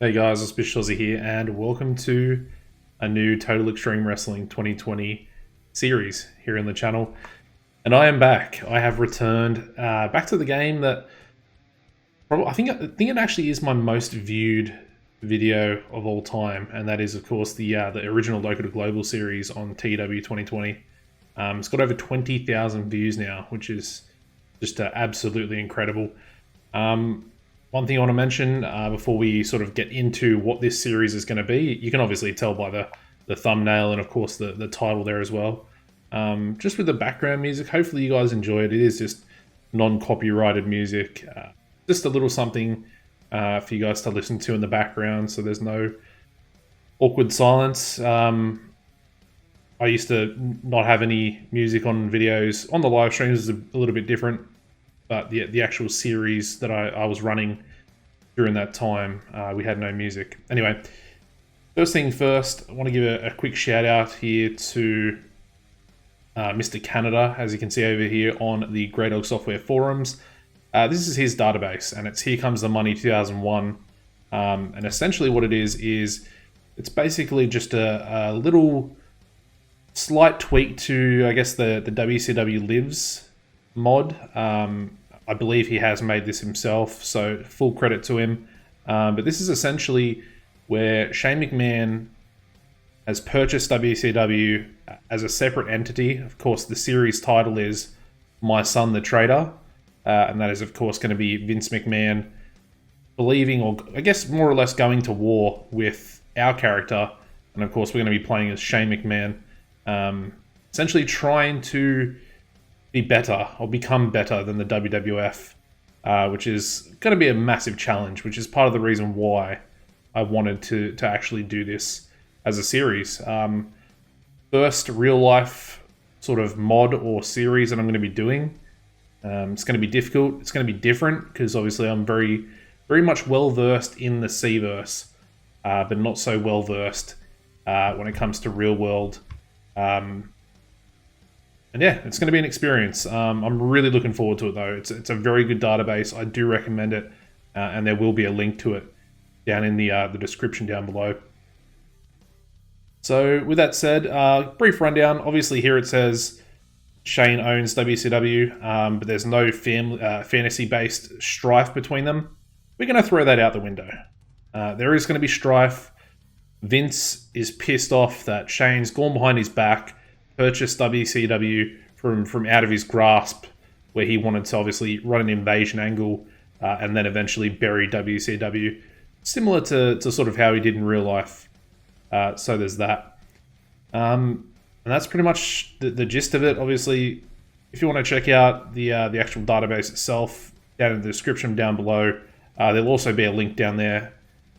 Hey guys, AuspiciousAussie here, and welcome to a new Total Extreme Wrestling 2020 series here in the channel. And I am back. I have returned back to the game that I think it actually is my most viewed video of all time, and that is, of course, the original Local to Global series on TEW 2020. It's got over 20,000 views now, which is just absolutely incredible. One thing I want to mention before we sort of get into what this series is going to be, you can obviously tell by the thumbnail and of course the title there as well. Just with the background music, hopefully you guys enjoy it. It is just non-copyrighted music, just a little something for you guys to listen to in the background, so there's no awkward silence. I used to not have any music on videos. On the live streams is a little bit different, but the actual series that I was running during that time, we had no music. Anyway, first thing first, I want to give a quick shout out here to Mr. Canada, as you can see over here on the Grey Dog Software forums. This is his database, and it's Here Comes the Money 2001. And essentially what it is it's basically just a little slight tweak to, I guess, the WCW Lives mod. I believe he has made this himself, so full credit to him. But this is essentially where Shane McMahon has purchased WCW as a separate entity. Of course, the series title is My Son the Traitor, and that is, of course, going to be Vince McMahon believing, or I guess more or less going to war with our character. And of course, we're going to be playing as Shane McMahon, essentially trying to be better or become better than the WWF, which is going to be a massive challenge, which is part of the reason why I wanted to actually do this as a series. First real life sort of mod or series that I'm going to be doing. It's going to be difficult. It's going to be different because obviously I'm very much well versed in the C-verse, but not so well versed when it comes to real world. And yeah, it's going to be an experience. I'm really looking forward to it, though. It's a very good database. I do recommend it, and there will be a link to it down in the description down below. So with that said, brief rundown. Obviously here it says Shane owns WCW, but there's no fantasy-based strife between them. We're going to throw that out the window. There is going to be strife. Vince is pissed off that Shane's gone behind his back, purchased WCW from out of his grasp, where he wanted to obviously run an invasion angle and then eventually bury WCW, similar to sort of how he did in real life. So there's that. And that's pretty much the gist of it. Obviously, if you want to check out the actual database itself, down in the description down below, there'll also be a link down there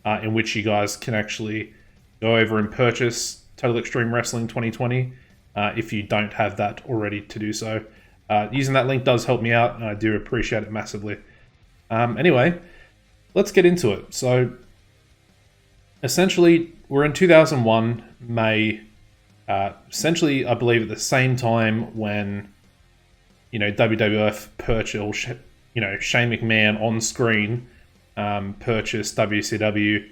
in which you guys can actually go over and purchase Total Extreme Wrestling 2020. If you don't have that already to do so. Using that link does help me out, and I do appreciate it massively. Anyway, let's get into it. So, essentially, we're in 2001, May. Essentially, I believe at the same time when, WWF purchased, Shane McMahon on screen purchased WCW.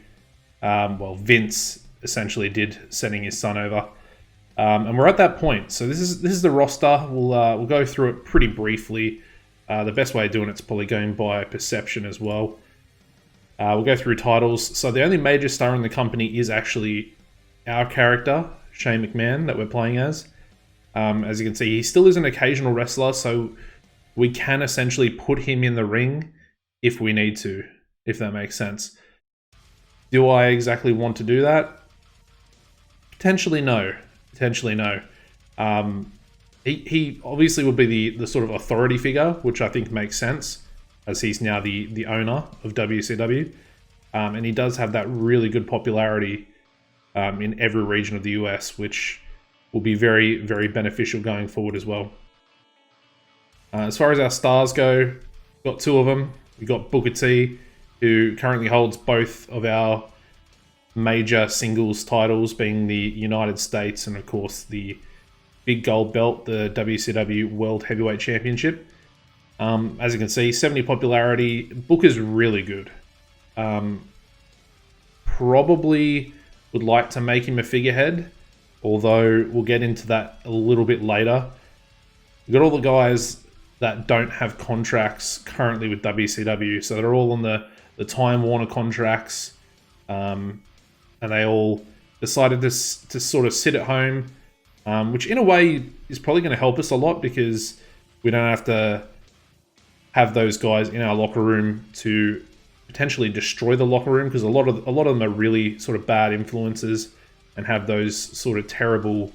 Vince essentially did, sending his son over. And we're at that point. So this is the roster. We'll go through it pretty briefly. The best way of doing it is probably going by perception as well. We'll go through titles. So the only major star in the company is actually our character, Shane McMahon, that we're playing as. As you can see, he still is an occasional wrestler, so we can essentially put him in the ring if we need to, if that makes sense. Do I exactly want to do that? Potentially no. Potentially no. He obviously would be the sort of authority figure, which I think makes sense, as he's now the owner of WCW. And he does have that really good popularity in every region of the US, which will be very, very beneficial going forward as well. As far as our stars go, we've got two of them. We've got Booker T, who currently holds both of our major singles titles, being the United States and of course the big gold belt, the WCW World Heavyweight Championship. As you can see, 70 popularity. Booker's really good. probably would like to make him a figurehead, although we'll get into that a little bit later. We've got all the guys that don't have contracts currently with WCW, so they're all on the Time Warner contracts, and they all decided to sort of sit at home, which in a way is probably going to help us a lot because we don't have to have those guys in our locker room to potentially destroy the locker room, because a lot of them are really sort of bad influences and have those sort of terrible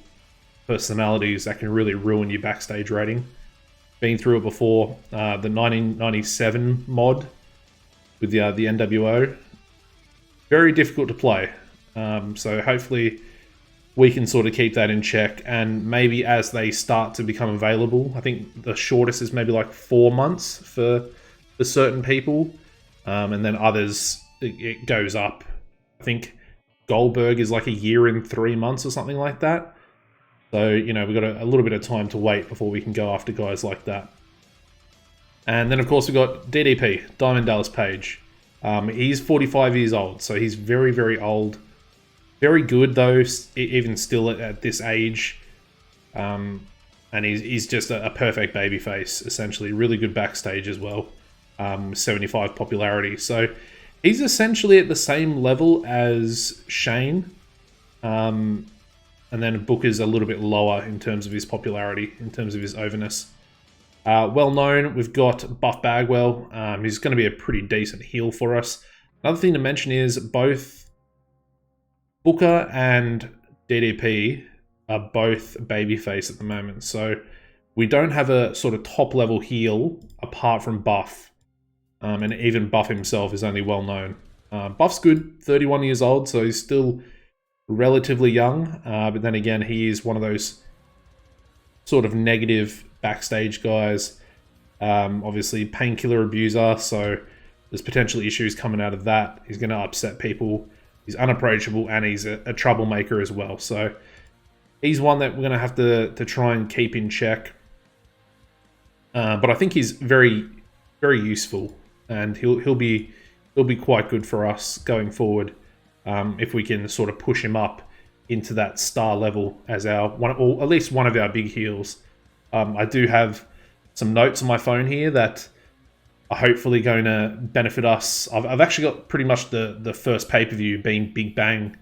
personalities that can really ruin your backstage rating. Been through it before. The 1997 mod with the NWO, very difficult to play. So hopefully we can sort of keep that in check, and maybe as they start to become available, I think the shortest is maybe like 4 months for certain people, and then others it goes up. I think Goldberg is like a year and 3 months or something like that. So, you know, we've got a little bit of time to wait before we can go after guys like that. And then, of course, we've got DDP, Diamond Dallas Page. He's 45 years old, so he's very, very old. Very good, though, even still at this age. And he's just a perfect babyface, essentially. Really good backstage as well. 75 popularity. So he's essentially at the same level as Shane. And then Booker's a little bit lower in terms of his popularity, in terms of his overness. Well known, we've got Buff Bagwell. He's going to be a pretty decent heel for us. Another thing to mention is both Booker and DDP are both babyface at the moment. So we don't have a sort of top-level heel apart from Buff. And even Buff himself is only well known. Buff's good, 31 years old, so he's still relatively young. But then again, he is one of those sort of negative backstage guys. Obviously, painkiller abuser, so there's potential issues coming out of that. He's going to upset people. He's unapproachable, and he's a troublemaker as well. So he's one that we're going to have to try and keep in check. But I think he's very, very useful, and he'll be quite good for us going forward if we can sort of push him up into that star level as our one, or at least one of our big heels. I do have some notes on my phone here that are hopefully going to benefit us. I've actually got pretty much the first pay-per-view being Big Bang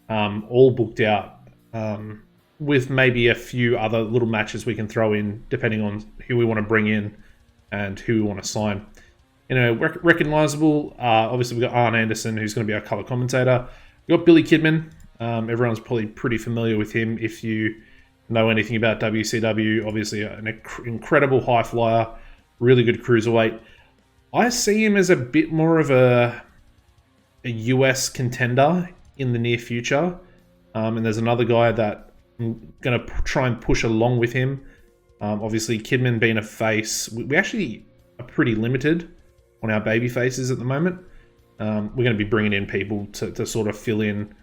all booked out, with maybe a few other little matches we can throw in depending on who we want to bring in and who we want to sign. You know, recognizable, obviously we've got Arn Anderson, who's going to be our color commentator. We've got Billy Kidman. Everyone's probably pretty familiar with him if you know anything about WCW. Obviously an incredible high flyer, really good cruiserweight. I see him as a bit more of a US contender in the near future. And there's another guy that I'm going to try and push along with him. Obviously, Kidman being a face, we actually are pretty limited on our baby faces at the moment. We're going to be bringing in people to sort of fill in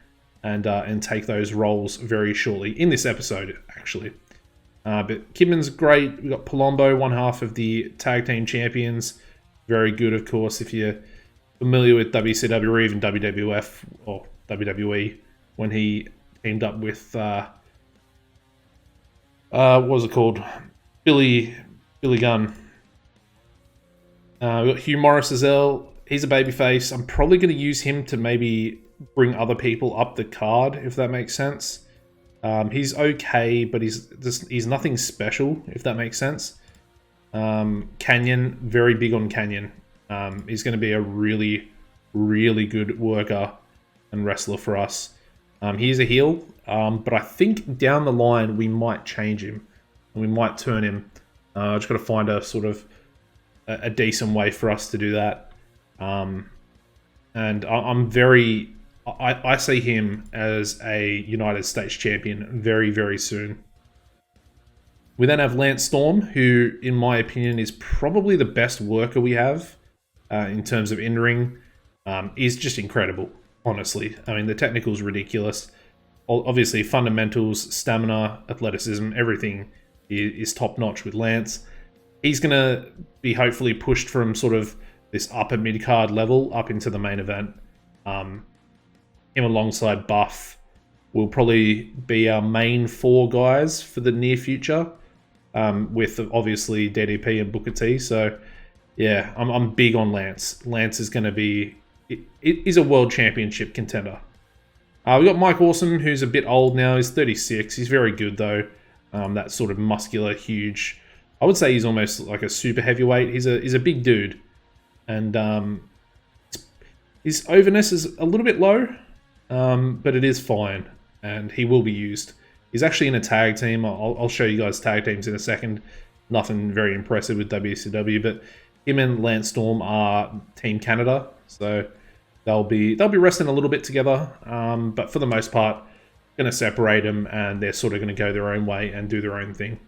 and take those roles very shortly in this episode, actually. But Kidman's great. We've got Palumbo, one half of the tag team champions. Very good, of course, if you're familiar with WCW or even WWF or WWE, when he teamed up with what was it called? Billy Gunn. We've got Hugh Morris as well. He's a babyface. I'm probably going to use him to maybe bring other people up the card, if that makes sense. He's okay, but he's nothing special, if that makes sense. Canyon, very big on Canyon. He's going to be a really, really good worker and wrestler for us. He's a heel, but I think down the line we might change him and we might turn him. I just got to find a sort of a decent way for us to do that. And I see him as a United States champion very, very soon. We then have Lance Storm, who, in my opinion, is probably the best worker we have in terms of in-ring. He's just incredible, honestly. I mean, the technical's ridiculous. Obviously, fundamentals, stamina, athleticism, everything is top-notch with Lance. He's going to be hopefully pushed from sort of this upper mid-card level up into the main event. him alongside Buff will probably be our main 4 guys for the near future, with obviously DDP and Booker T. So yeah, I'm big on Lance. Lance is going to be... It is a world championship contender. We got Mike Awesome, who's a bit old now. He's 36. He's very good, though. That sort of muscular, huge... I would say he's almost like a super heavyweight. He's a big dude. And his overness is a little bit low, but it is fine. And he will be used. He's actually in a tag team. I'll show you guys tag teams in a second. Nothing very impressive with WCW, but him and Lance Storm are Team Canada. So they'll be wrestling a little bit together, but for the most part, going to separate them, and they're sort of going to go their own way and do their own thing.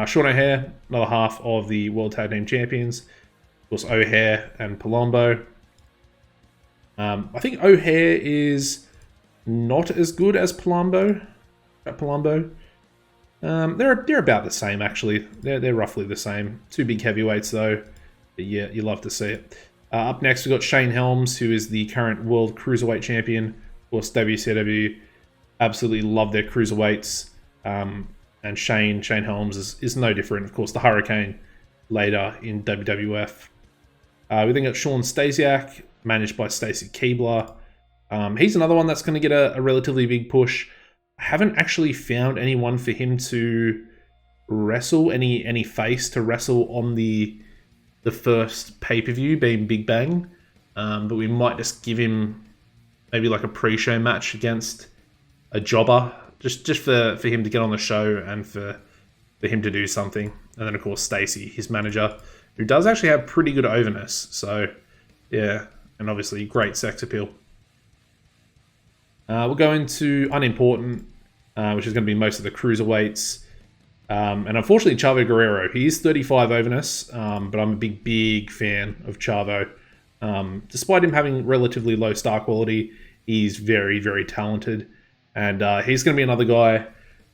Sean O'Haire, another half of the World Tag Team Champions. Of course, O'Haire and Palumbo. I think O'Haire is not as good as Palumbo. They're about the same, actually. They're roughly the same. 2 big heavyweights, though. But yeah, you love to see it. Up next, we've got Shane Helms, who is the current World Cruiserweight Champion. Of course, WCW absolutely love their cruiserweights. And Shane Helms is no different. Of course, the Hurricane later in WWF. We then got Sean Stasiak, managed by Stacy Keebler. He's another one that's going to get a relatively big push. I haven't actually found anyone for him to wrestle, any face to wrestle on the first pay-per-view, being Big Bang. But we might just give him maybe like a pre-show match against a jobber, just for him to get on the show and for him to do something. And then, of course, Stacy, his manager, who does actually have pretty good overness. So, yeah, and obviously great sex appeal. We'll go into Unimportant, which is going to be most of the cruiserweights. And unfortunately, Chavo Guerrero, he is 35 overness, but I'm a big fan of Chavo. Despite him having relatively low star quality, he's very talented. And he's going to be another guy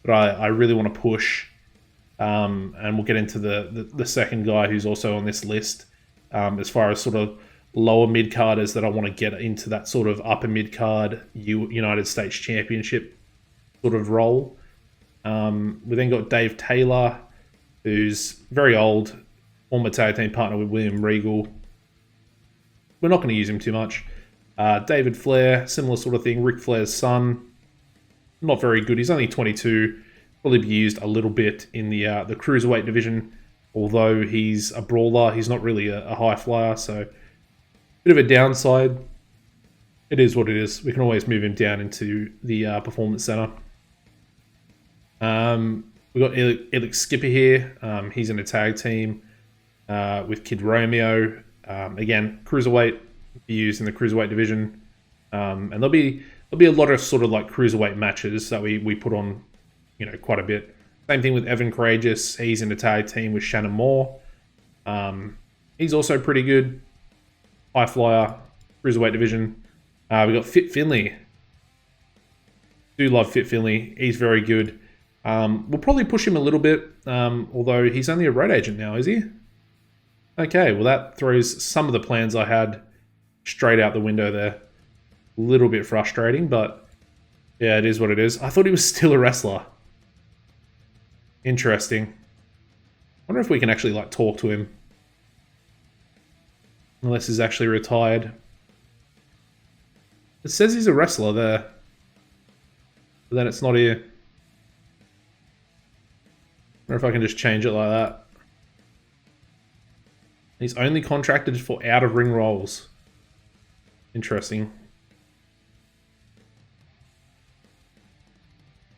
that I really want to push. And we'll get into the second guy who's also on this list, as far as sort of lower mid-carders that I want to get into that sort of upper mid-card United States Championship sort of role. We then got Dave Taylor, who's very old, former tag team partner with William Regal. We're not going to use him too much. David Flair, similar sort of thing. Ric Flair's son, not very good. He's only 22. Probably be used a little bit in the cruiserweight division, although he's a brawler. He's not really a high flyer, so bit of a downside. It is what it is. We can always move him down into the performance center. We've got Elix Skipper here. He's in a tag team with Kid Romeo. Again, cruiserweight, be used in the cruiserweight division. And there'll be a lot of sort of like cruiserweight matches that we put on, quite a bit. Same thing with Evan Courageous. He's in a tag team with Shannon Moore. He's also pretty good. High flyer, cruiserweight division. We got Fit Finley. Do love Fit Finley. He's very good. We'll probably push him a little bit, although he's only a road agent now, is he? Okay, well that throws some of the plans I had straight out the window there. A little bit frustrating, but yeah, it is what it is. I thought he was still a wrestler. Interesting. Wonder if we can actually talk to him. Unless he's actually retired. It says he's a wrestler there. But then it's not here. Wonder if I can just change it like that. He's only contracted for out-of-ring roles. Interesting.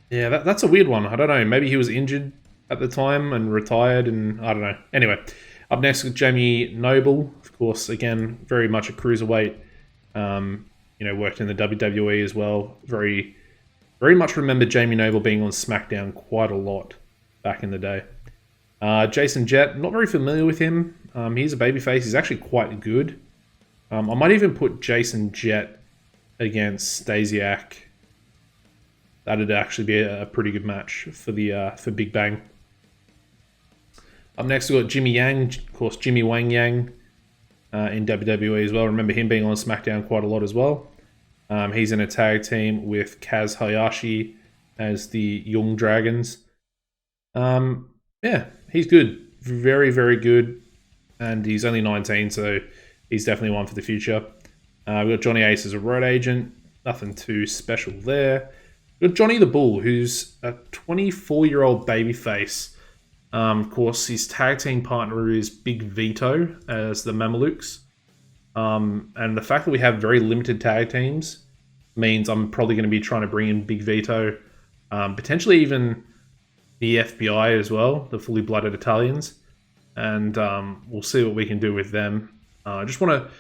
Yeah, that's a weird one. I don't know. Maybe he was injured at the time and retired, and I don't know. Anyway, up next with Jamie Noble. Of course, again, very much a cruiserweight. Worked in the WWE as well. Very much remember Jamie Noble being on SmackDown quite a lot back in the day. Jason Jett, not very familiar with him. He's a babyface. He's actually quite good. I might even put Jason Jett against Stasiak. That'd actually be a pretty good match for Big Bang. Up next, we've got Jimmy Yang, of course, Jimmy Wang Yang in WWE as well. Remember him being on SmackDown quite a lot as well. He's in a tag team with Kaz Hayashi as the Young Dragons. Yeah, he's good. Very, very good. And he's only 19, so he's definitely one for the future. We've got Johnny Ace as a road agent. Nothing too special there. We've got Johnny the Bull, who's a 24-year-old babyface. Of course, his tag team partner is Big Vito as the Mamelukes. And the fact that we have very limited tag teams means I'm probably going to be trying to bring in Big Vito, potentially even the FBI as well, the fully blooded Italians. And we'll see what we can do with them. I just want to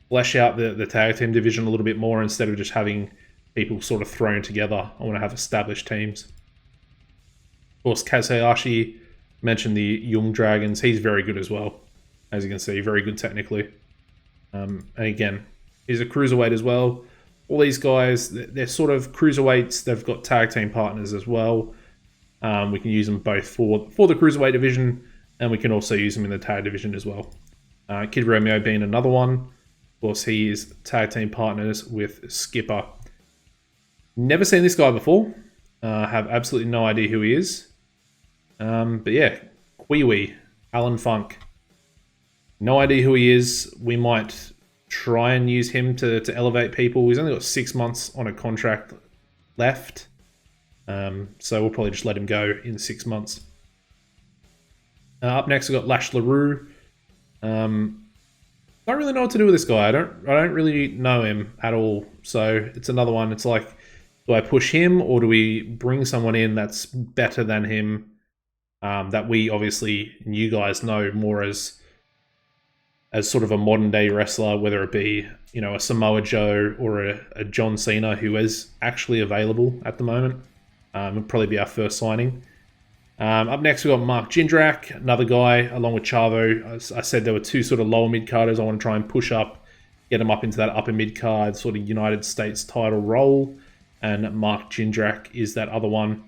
flesh out the tag team division a little bit more instead of just having people sort of thrown together. I want to have established teams. Of course, Kaz Hayashi mentioned the Young Dragons. He's very good as well, as you can see, very good technically. And again, he's a cruiserweight as well. All these guys, they're sort of cruiserweights. They've got tag team partners as well. We can use them both for the cruiserweight division, and we can also use them in the tag division as well. Kid Romeo being another one. Of course, he is tag team partners with Skipper. Never seen this guy before. Have absolutely no idea who he is. But yeah, Kwee Alan Funk. No idea who he is. We might try and use him to elevate people. He's only got 6 months on a contract left. So we'll probably just let him go in 6 months. Up next, we've got Lash LaRue. Don't really know what to do with this guy. I don't really know him at all. So it's another one. It's like, do I push him or do we bring someone in that's better than him? That we obviously, and you guys know more as sort of a modern day wrestler, whether it be, you know, a Samoa Joe or a John Cena who is actually available at the moment. It'll probably be our first signing. Up next, we've got Mark Jindrak, another guy, along with Chavo. I said there were two sort of lower mid-carders I want to try and push up, get them up into that upper mid-card sort of United States title role. And Mark Jindrak is that other one.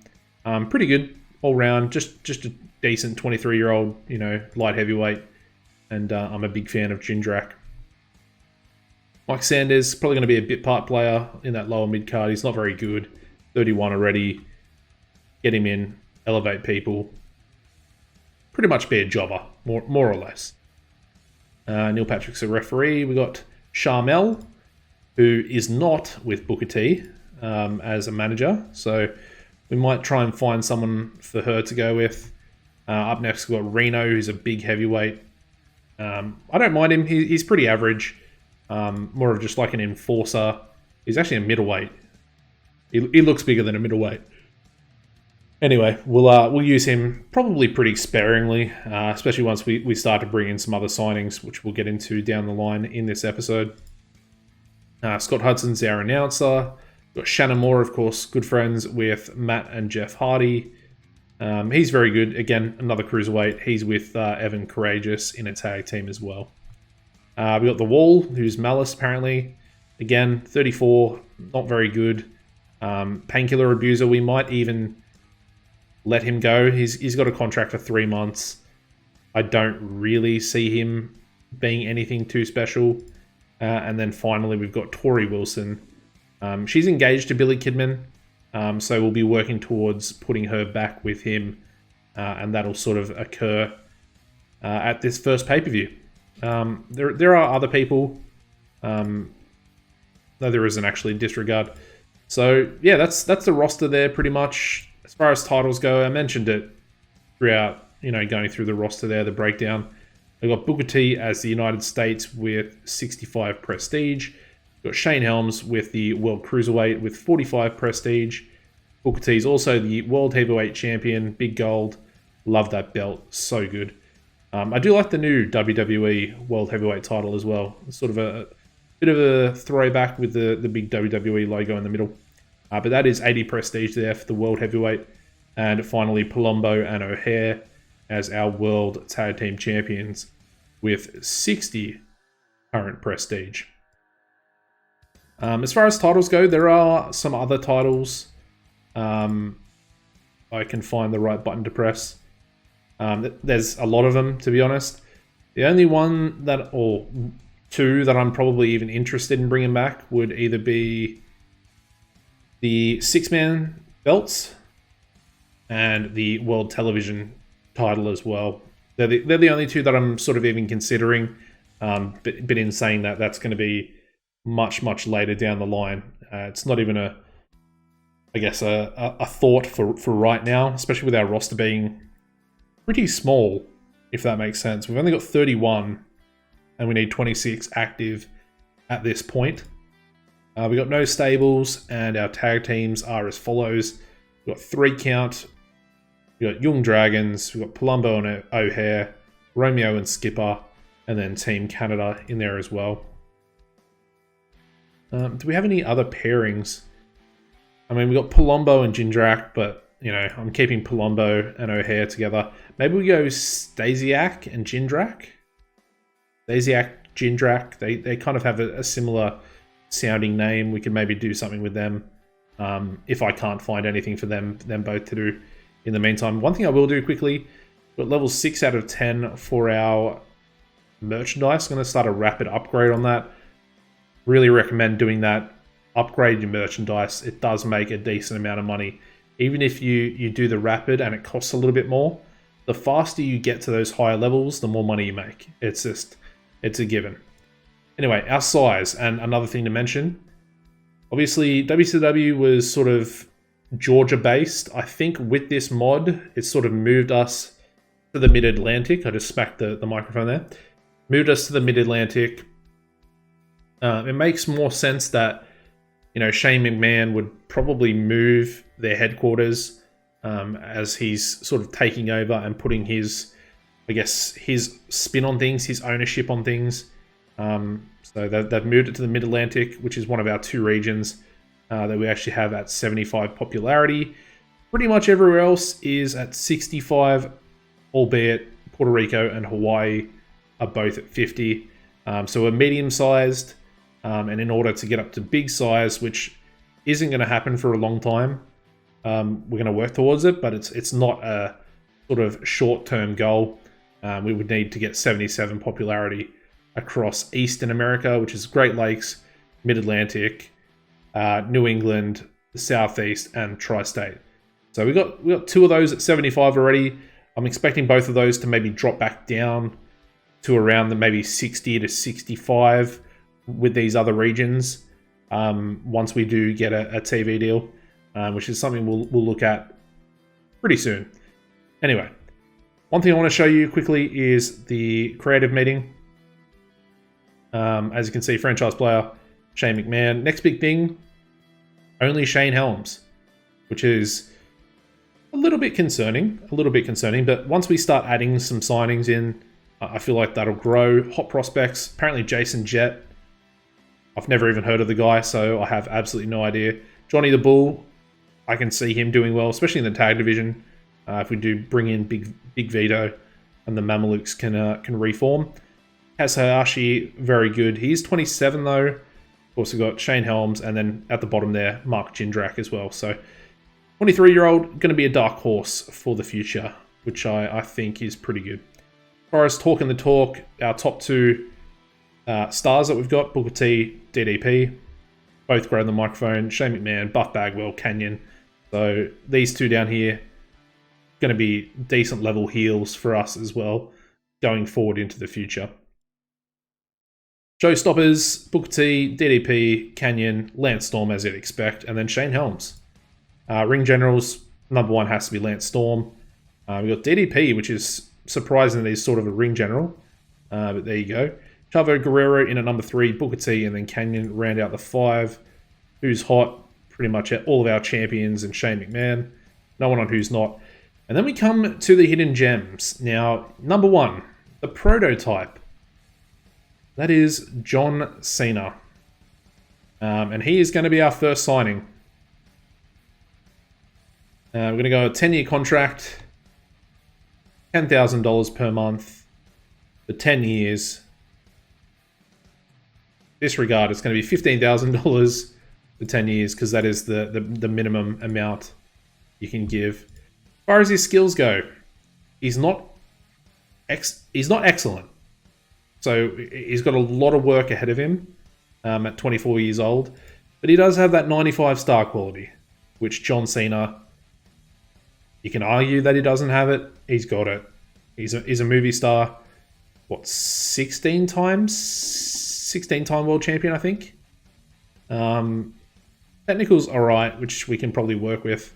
Pretty good all round, just a decent 23-year-old, you know, light heavyweight. And I'm a big fan of Jindrak. Mike Sanders, probably going to be a bit part player in that lower mid-card. He's not very good. 31 already. Get him in. Elevate people. Pretty much be a jobber, more or less. Neil Patrick's a referee. We got Charmel, who is not with Booker T as a manager. So we might try and find someone for her to go with. Up next, we've got Reno, who's a big heavyweight. I don't mind him. He's pretty average. More of just like an enforcer. He's actually a middleweight. He looks bigger than a middleweight. Anyway, we'll use him probably pretty sparingly, especially once we start to bring in some other signings, which we'll get into down the line in this episode. Scott Hudson's our announcer. We've got Shannon Moore, of course, good friends with Matt and Jeff Hardy. He's very good. Again, another cruiserweight. He's with Evan Courageous in a tag team as well. We got The Wall, who's Malice, apparently. Again, 34, not very good. Painkiller Abuser, we might even let him go. He's got a contract for 3 months. I don't really see him being anything too special. And then finally, we've got Tori Wilson. She's engaged to Billy Kidman. So we'll be working towards putting her back with him. And that'll sort of occur at this first pay-per-view. There are other people. No, there isn't actually, disregard. So yeah, that's the roster there pretty much. As far as titles go, I mentioned it throughout, you know, going through the roster there, the breakdown. We've got Booker T as the United States with 65 prestige. We've got Shane Helms with the World Cruiserweight with 45 prestige. Booker T is also the World Heavyweight Champion, big gold. Love that belt, so good. I do like the new WWE World Heavyweight title as well. It's sort of a bit of a throwback with the big WWE logo in the middle. But that is 80 prestige there for the World Heavyweight. And finally, Palumbo and O'Hare as our World Tag Team Champions with 60 current prestige. As far as titles go, there are some other titles. I can find the right button to press. There's a lot of them, to be honest. The only one or two that I'm probably even interested in bringing back would either be the 6-man belts, and the World Television title as well. They're the only two that I'm sort of even considering. But in saying that, that's going to be much later down the line. It's not even a thought for right now, especially with our roster being pretty small, if that makes sense. We've only got 31, and we need 26 active at this point. We got no stables, and our tag teams are as follows. We've got 3 count. We got Young Dragons. We've got Palumbo and O'Hare, Romeo and Skipper, and then Team Canada in there as well. Do we have any other pairings? I mean, we got Palumbo and Jindrak, but you know, I'm keeping Palumbo and O'Hare together. Maybe we go Stasiak and Jindrak. Stasiak, Jindrak. They kind of have a similar sounding name. We could maybe do something with them if I can't find anything for them both to do in the meantime. One thing I will do quickly, we've got level 6 out of 10 for our merchandise. I'm going to start a rapid upgrade on that. Really recommend doing that. Upgrade your merchandise. It does make a decent amount of money. Even if you do the rapid and it costs a little bit more, the faster you get to those higher levels, the more money you make. It's a given. Anyway, our size, and another thing to mention, obviously WCW was sort of Georgia based. I think with this mod, it sort of moved us to the mid-Atlantic. I just smacked the microphone there. Moved us to the mid-Atlantic. It makes more sense that, you know, Shane McMahon would probably move their headquarters as he's sort of taking over and putting his, I guess, his spin on things, his ownership on things. So they've moved it to the Mid-Atlantic, which is one of our 2 regions that we actually have at 75 popularity. Pretty much everywhere else is at 65, albeit Puerto Rico and Hawaii are both at 50. So we're medium-sized, and in order to get up to big size, which isn't going to happen for a long time, we're going to work towards it, but it's not a sort of short-term goal. We would need to get 77 popularity across Eastern America, which is Great Lakes, Mid-Atlantic, New England, the Southeast, and Tri-State. So we got 2 of those at 75 already. I'm expecting both of those to maybe drop back down to around the maybe 60 to 65 with these other regions once we do get a TV deal, which is something we'll look at pretty soon. Anyway, one thing I want to show you quickly is the creative meeting. As you can see, franchise player, Shane McMahon. Next big thing, only Shane Helms, which is a little bit concerning, but once we start adding some signings in, I feel like that'll grow. Hot prospects, apparently Jason Jett. I've never even heard of the guy, so I have absolutely no idea. Johnny the Bull, I can see him doing well, especially in the tag division. If we do bring in Big Vito and the Mamelukes can reform. Hayashi, very good. He's 27 though. Of course, we've got Shane Helms, and then at the bottom there, Mark Jindrak as well. So 23-year-old, going to be a dark horse for the future, which I think is pretty good. As far as talking the talk, our top 2 stars that we've got, Booker T, DDP, both grab the microphone. Shane McMahon, Buff Bagwell, Canyon. So these 2 down here, going to be decent level heels for us as well, going forward into the future. Showstoppers, Booker T, DDP, Canyon, Lance Storm as you'd expect, and then Shane Helms. Ring Generals, number 1 has to be Lance Storm. We've got DDP, which is surprising that he's sort of a ring general, but there you go. Chavo Guerrero in at number 3, Booker T, and then Canyon round out the 5. Who's hot? Pretty much all of our champions and Shane McMahon. No one on Who's Not. And then we come to the hidden gems. Now, number 1, the prototype. That is John Cena. And he is going to be our first signing. We're going to go a 10-year contract, $10,000 per month for 10 years. Disregard, it's going to be $15,000 for 10 years because that is the minimum amount you can give. As far as his skills go, he's not excellent. So he's got a lot of work ahead of him at 24 years old. But he does have that 95 star quality, which John Cena, you can argue that he doesn't have it. He's got it. He's a movie star. What, 16 times? 16-time world champion, I think. Technical's alright, which we can probably work with.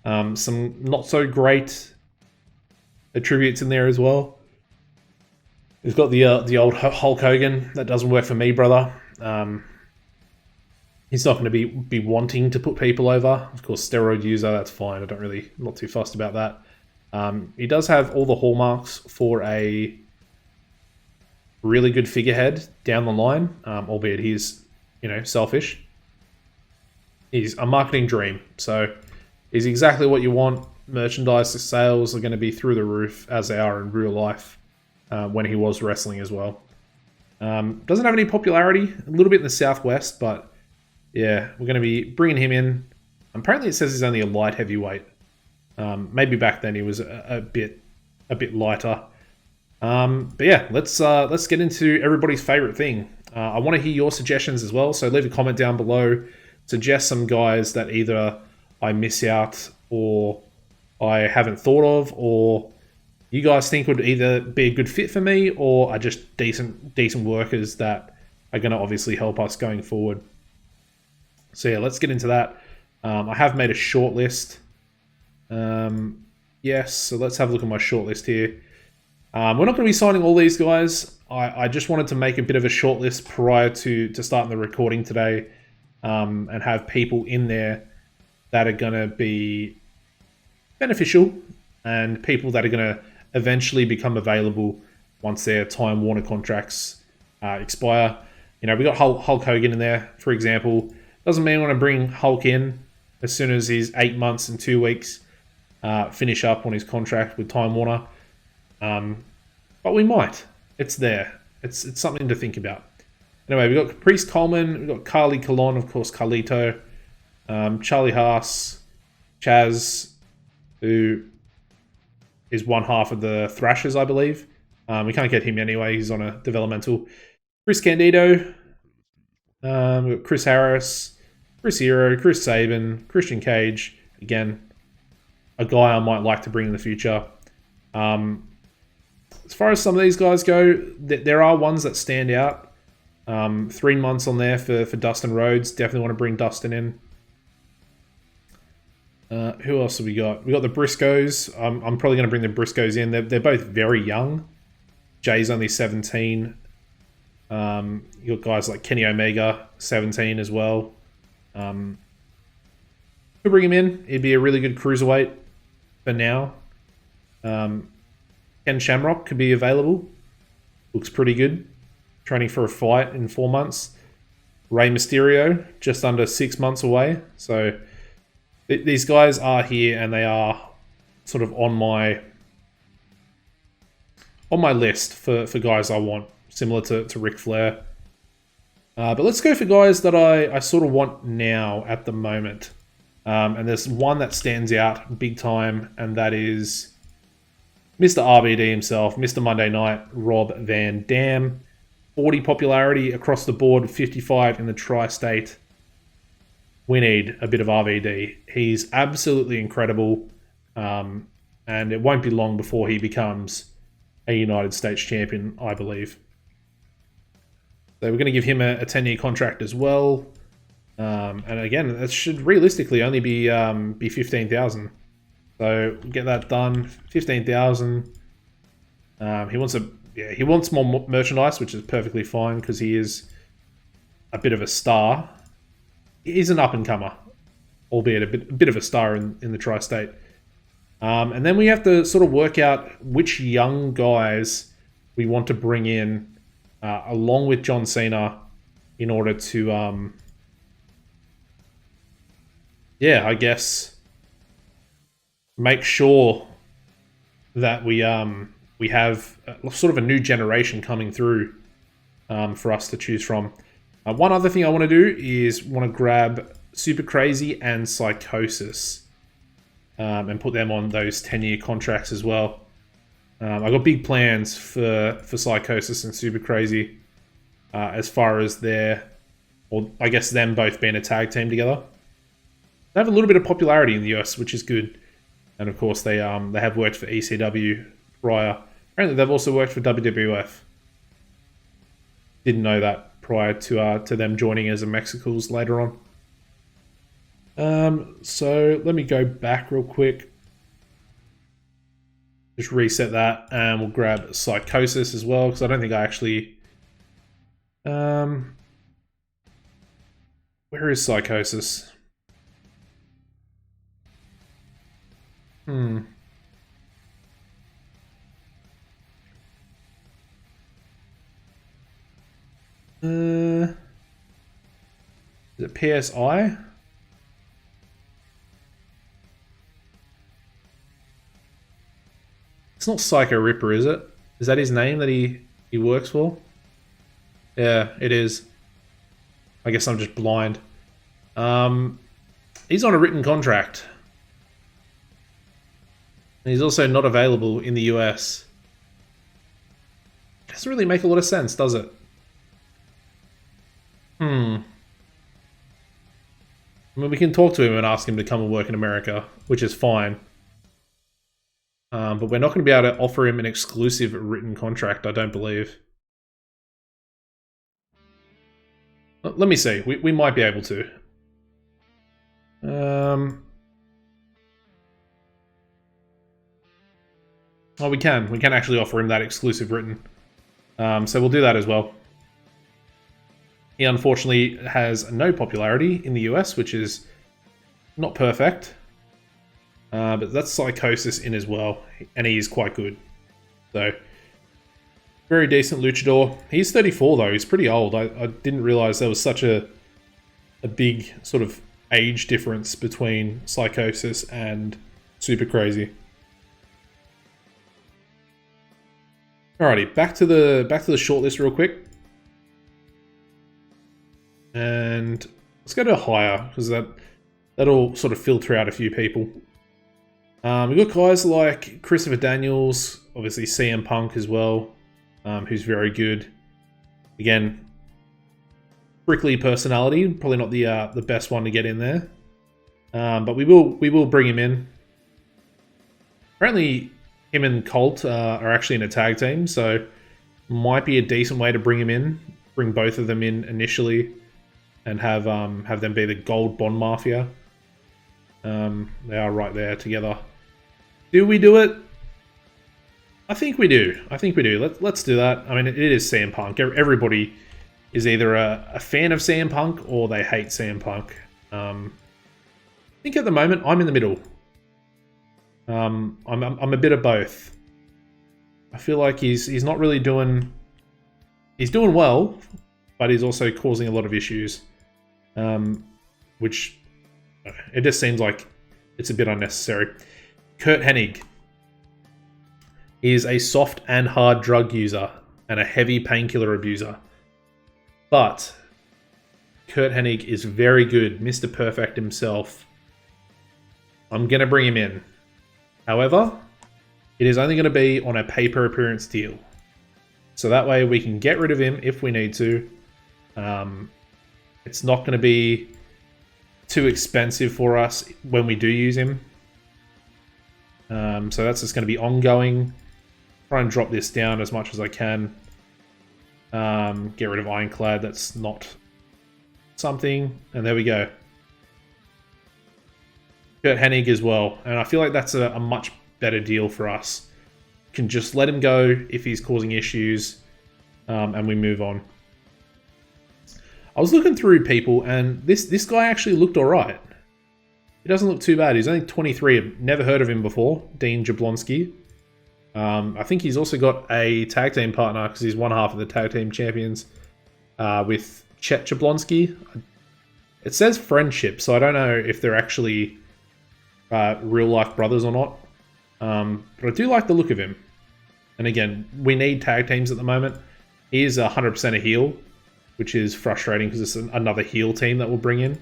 Some not so great attributes in there as well. He's got the old Hulk Hogan. That doesn't work for me, brother. He's not going to be wanting to put people over. Of course, steroid user, that's fine. I'm not too fussed about that. He does have all the hallmarks for a really good figurehead down the line, albeit he's, selfish. He's a marketing dream, so he's exactly what you want. Merchandise sales are going to be through the roof, as they are in real life, when he was wrestling as well. Doesn't have any popularity, a little bit in the Southwest, but yeah, we're going to be bringing him in. Apparently it says he's only a light heavyweight. Maybe back then he was a bit lighter. But yeah, let's get into everybody's favorite thing. I want to hear your suggestions as well, so leave a comment down below. Suggest some guys that either I miss out or I haven't thought of, or you guys think would either be a good fit for me or are just decent workers that are going to obviously help us going forward. So yeah, let's get into that. I have made a short list. Yes, so let's have a look at my short list here. We're not going to be signing all these guys. I just wanted to make a bit of a short list prior to starting the recording today, and have people in there that are going to be beneficial and people that are going to eventually become available once their Time Warner contracts expire. We got Hulk Hogan in there, for example. Doesn't mean I want to bring Hulk in as soon as he's 8 months and 2 weeks finish up on his contract with Time Warner. But we might. It's there. It's something to think about. Anyway, we've got Priest Coleman, we've got Carly Colon, of course, Carlito, Charlie Haas, Chaz, who is one half of the Thrashers, I believe. We can't get him anyway. He's on a developmental. Chris Candido, we've got Chris Harris, Chris Hero, Chris Sabin, Christian Cage. Again, a guy I might like to bring in the future. As far as some of these guys go, there are ones that stand out. 3 months on there for Dustin Rhodes. Definitely want to bring Dustin in. Who else have we got? We got the Briscoes. I'm probably going to bring the Briscoes in. They're both very young. Jay's only 17. You got guys like Kenny Omega, 17 as well. Could bring him in. He'd be a really good cruiserweight for now. Ken Shamrock could be available. Looks pretty good. Training for a fight in 4 months. Rey Mysterio, just under 6 months away. So these guys are here and they are sort of on my list for guys I want, similar to Ric Flair. But let's go for guys that I sort of want now at the moment. And there's one that stands out big time, and that is Mr. RVD himself, Mr. Monday Night, Rob Van Dam. 40 popularity across the board, 55 in the tri-state. We need a bit of RVD. He's absolutely incredible, and it won't be long before he becomes a United States champion, I believe. So we're going to give him a 10-year contract as well. And again, that should realistically only be 15,000. So get that done. 15,000. He wants more merchandise, which is perfectly fine because he is a bit of a star. He's an up-and-comer, albeit a bit of a star in the tri-state. And then we have to sort of work out which young guys we want to bring in along with John Cena in order to, I guess, make sure that we have sort of a new generation coming through for us to choose from. One other thing I want to do is grab Super Crazy and Psychosis and put them on those 10-year contracts as well. I got big plans for Psychosis and Super Crazy as far as their or I guess them both being a tag team together. They have a little bit of popularity in the US, which is good. And of course, they have worked for ECW prior. Apparently, they've also worked for WWF. Didn't know that prior to them joining as a Mexicals later on. So let me go back real quick. Just reset that, and we'll grab Psychosis as well, because I don't think I actually... where is Psychosis? Is it PSI? It's not Psycho Ripper, is it? Is that his name that he works for? Yeah, it is. I guess I'm just blind. He's on a written contract. And he's also not available in the US. Doesn't really make a lot of sense, does it? I mean, we can talk to him and ask him to come and work in America, which is fine. But we're not going to be able to offer him an exclusive written contract, I don't believe. Let me see. We might be able to. Oh, we can. We can actually offer him that exclusive written. So we'll do that as well. He unfortunately has no popularity in the US, which is not perfect. But that's Psychosis in as well, and he is quite good. So, very decent luchador. He's 34 though, he's pretty old. I didn't realize there was such a big sort of age difference between Psychosis and Super Crazy. Alrighty, back to the shortlist real quick. And let's go to higher, because that'll sort of filter out a few people. We've got guys like Christopher Daniels, obviously CM Punk as well, who's very good. Again, prickly personality, probably not the best one to get in there, but we will bring him in. Apparently, him and Colt are actually in a tag team, so might be a decent way to bring him in. Bring both of them in initially, and have them be the Gold Bond Mafia. They are right there together. Do we do it? I think we do. Let's do that. I mean, it is CM Punk. Everybody is either a fan of CM Punk or they hate CM Punk. I think at the moment I'm in the middle. I'm a bit of both. I feel like he's not really doing... He's doing well, but he's also causing a lot of issues. Which it just seems like it's a bit unnecessary. Curt Hennig is a soft and hard drug user and a heavy painkiller abuser. But Curt Hennig is very good, Mr. Perfect himself. I'm going to bring him in. However, it is only going to be on a pay-per-appearance deal. So that way we can get rid of him if we need to. It's not going to be too expensive for us when we do use him. So that's just going to be ongoing. Try and drop this down as much as I can. Get rid of Ironclad. That's not something. And there we go. Curt Hennig as well. And I feel like that's a much better deal for us. Can just let him go if he's causing issues. And we move on. I was looking through people, and this guy actually looked alright. He doesn't look too bad. He's only 23. I've never heard of him before. Dean Jablonski. I think he's also got a tag team partner, because he's one half of the tag team champions with Chet Jablonski. It says friendship, so I don't know if they're actually real life brothers or not. But I do like the look of him. And again, we need tag teams at the moment. He is 100% a heel, which is frustrating because it's another heel team that we'll bring in.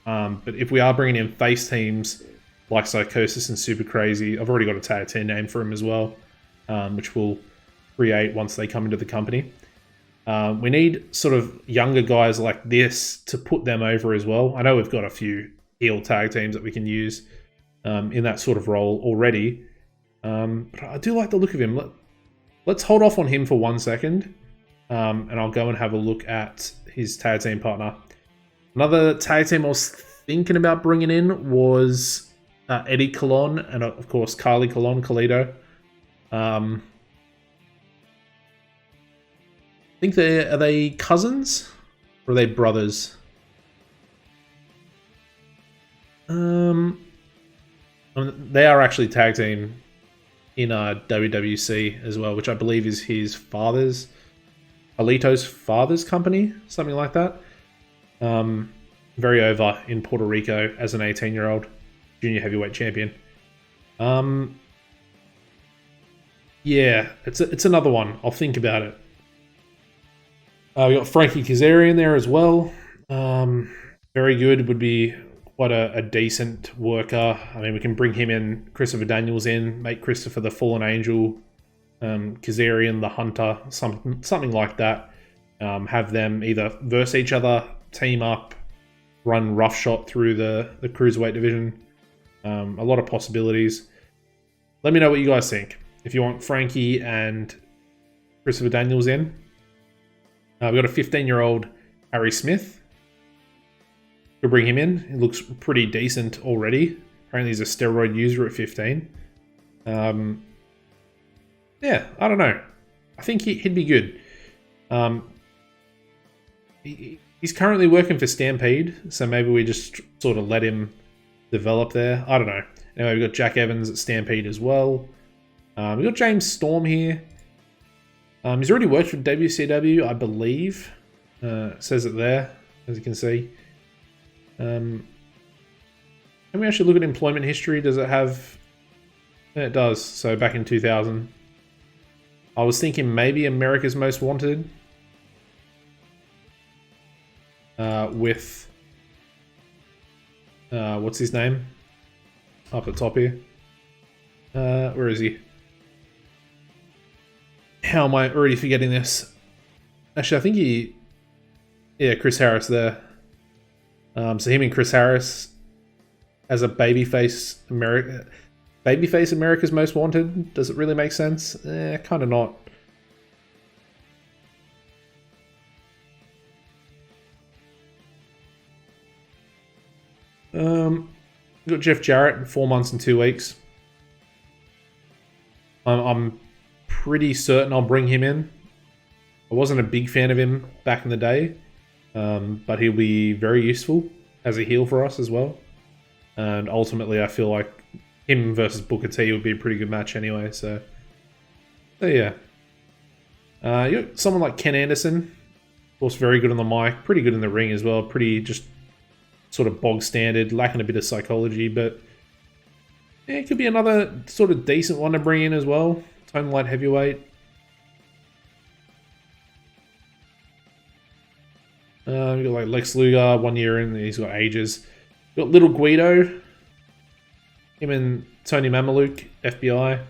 But if we are bringing in face teams like Psychosis and Super Crazy, I've already got a tag team name for him as well, which we'll create once they come into the company. We need sort of younger guys like this to put them over as well. I know we've got a few heel tag teams that we can use in that sort of role already. But I do like the look of him. Let's hold off on him for 1 second. And I'll go and have a look at his tag team partner. Another tag team I was thinking about bringing in was Eddie Colon and, of course, Carly Colon, Carlito. I think are they cousins? Or are they brothers? They are actually tag team in WWC as well, which I believe is his father's, Alito's father's company, something like that. Very over in Puerto Rico as an 18-year-old junior heavyweight champion. Yeah, it's another one. I'll think about it. We got Frankie Kazarian there as well. Very good. Would be quite a decent worker. I mean, we can bring him in, Christopher Daniels in, make Christopher the Fallen Angel, Kazarian the Hunter, something like that. Have them either verse each other, team up, run roughshod through the Cruiserweight division. A lot of possibilities. Let me know what you guys think. If you want Frankie and Christopher Daniels in. We've got a 15-year-old Harry Smith. We'll bring him in. He looks pretty decent already. Apparently he's a steroid user at 15. Yeah, I don't know. I think he'd be good. He's currently working for Stampede, so maybe we just sort of let him develop there. I don't know. Anyway, we've got Jack Evans at Stampede as well. We've got James Storm here. He's already worked for WCW, I believe. It says it there, as you can see. Can we actually look at employment history? Does it have... Yeah, it does. So back in 2000. I was thinking maybe America's Most Wanted. With... what's his name? Up at top here. Where is he? How am I already forgetting this? Actually, I think he... Yeah, Chris Harris there. So him and Chris Harris as a babyface America's Most Wanted. Does it really make sense? Kind of not. We've got Jeff Jarrett, 4 months and 2 weeks. I'm pretty certain I'll bring him in. I wasn't a big fan of him back in the day, but he'll be very useful as a heel for us as well. And ultimately, I feel like him versus Booker T would be a pretty good match anyway. So yeah. You got someone like Ken Anderson, of course, very good on the mic, pretty good in the ring as well. Pretty just sort of bog standard, lacking a bit of psychology, but yeah, it could be another sort of decent one to bring in as well. Tone light heavyweight. We've got like Lex Luger, 1 year in, he's got ages. We've got Little Guido. Him and Tony Mamaluke, FBI.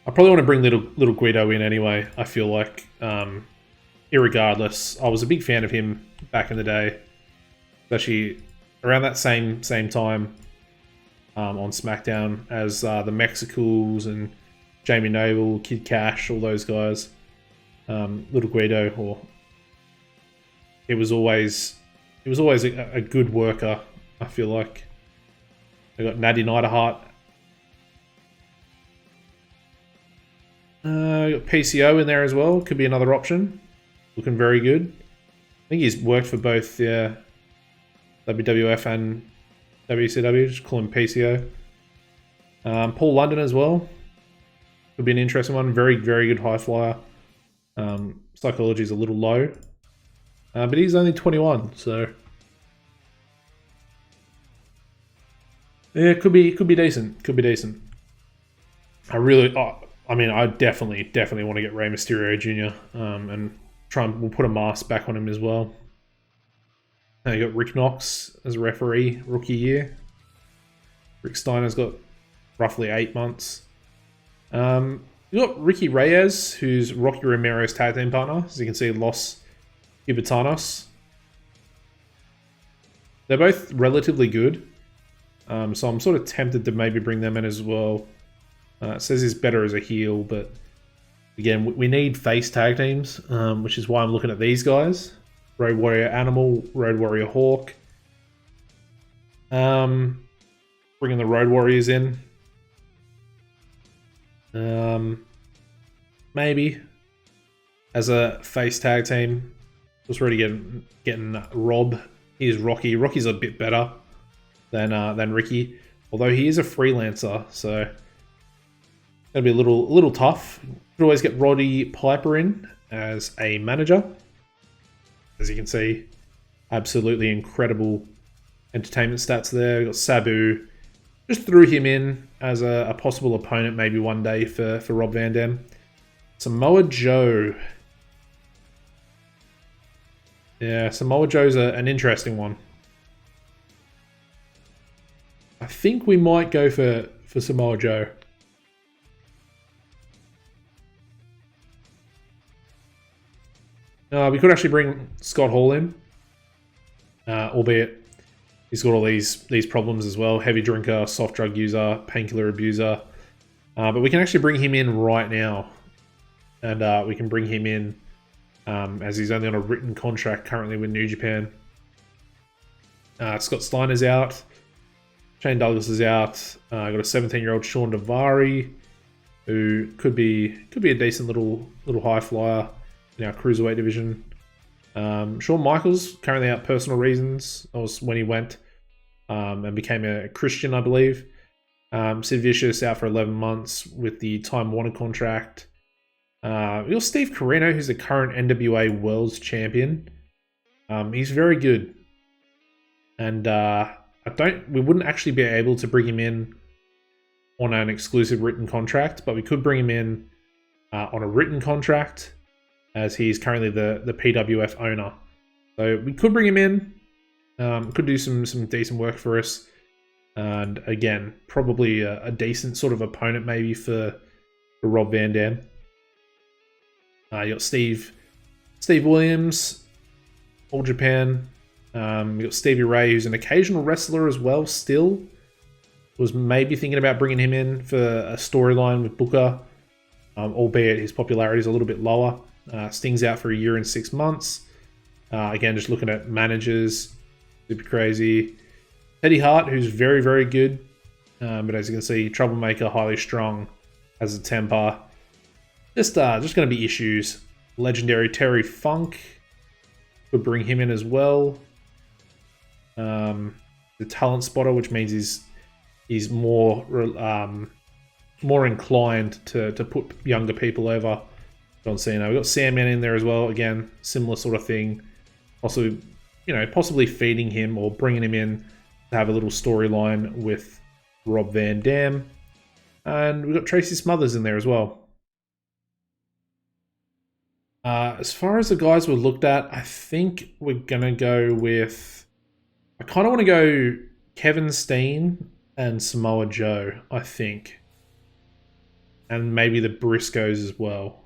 I probably want to bring Little Guido in anyway, I feel like. Irregardless, I was a big fan of him back in the day. Especially around that same time on SmackDown as the Mexicals and Jamie Noble, Kid Cash, all those guys. Little Guido, or it was always a good worker. I feel like they got Natty Neidhart. Got PCO in there as well. Could be another option. Looking very good. I think he's worked for both WWF and WCW. Just call him PCO. Paul London as well. Could be an interesting one. Very, very good high flyer. Psychology is a little low. But he's only 21, so... Yeah, could be decent. Could be decent. I definitely want to get Rey Mysterio Jr. And we'll put a mask back on him as well. You got Rick Knox as a referee, rookie year. Rick Steiner's got roughly 8 months. We've got Ricky Reyes, who's Rocky Romero's tag team partner. As you can see, Los Gibitanos. They're both relatively good. So I'm sort of tempted to maybe bring them in as well. It says he's better as a heel, but again, we need face tag teams, which is why I'm looking at these guys. Road Warrior Animal, Road Warrior Hawk. Bringing the Road Warriors in. Maybe as a face tag team. Just really getting Rob. Here's Rocky. Rocky's a bit better than Ricky, although he is a freelancer, so it's gonna be a little tough. Could always get Roddy Piper in as a manager. As you can see, absolutely incredible entertainment stats there. We've got Sabu. Just threw him in as a possible opponent maybe one day for Rob Van Dam. Samoa Joe. Yeah, Samoa Joe's an interesting one. I think we might go for Samoa Joe. We could actually bring Scott Hall in, albeit he's got all these problems as well. Heavy drinker, soft drug user, painkiller abuser. But we can actually bring him in right now. And we can bring him in as he's only on a written contract currently with New Japan. Scott Steiner's out. Shane Douglas is out. Got a 17-year-old Sean Davari, who could be a decent little high flyer in our cruiserweight division. Shawn Michaels currently out personal reasons. That was when he went and became a Christian, I believe. Sid Vicious out for 11 months with the Time Warner contract. We got Steve Corino, who's the current NWA World's Champion. He's very good, and we wouldn't actually be able to bring him in on an exclusive written contract, but we could bring him in on a written contract, as he's currently the PWF owner. So we could bring him in. Could do some decent work for us, and again, probably a decent sort of opponent maybe for Rob Van Dam. You got Steve Williams, All Japan. We got Stevie Ray, who's an occasional wrestler as well. Still, was maybe thinking about bringing him in for a storyline with Booker, albeit his popularity is a little bit lower. Sting's out for 1 year and 6 months. Again, just looking at managers, super crazy. Teddy Hart, who's very, very good, but as you can see, troublemaker, highly strong, has a temper. Just going to be issues. Legendary Terry Funk, could bring him in as well. The talent spotter, which means he's more inclined to put younger people over. John Cena. We've got Sandman in there as well. Again, similar sort of thing. Also, possibly feeding him or bringing him in to have a little storyline with Rob Van Dam. And we've got Tracy Smothers in there as well. As far as the guys we've looked at, I think we're going to go with... I kind of want to go Kevin Steen and Samoa Joe, I think. And maybe the Briscoes as well.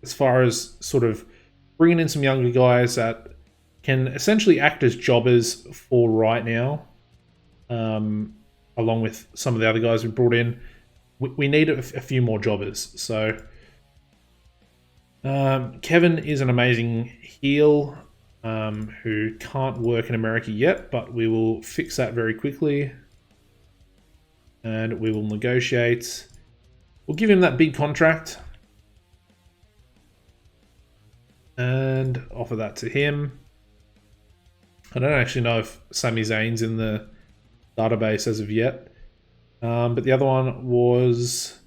As far as sort of bringing in some younger guys that can essentially act as jobbers for right now, along with some of the other guys we brought in. We need a few more jobbers. So Kevin is an amazing heel who can't work in America yet, but we will fix that very quickly. And we will negotiate. We'll give him that big contract. And offer that to him. I don't actually know if Sami Zayn's in the database as of yet. But the other one was...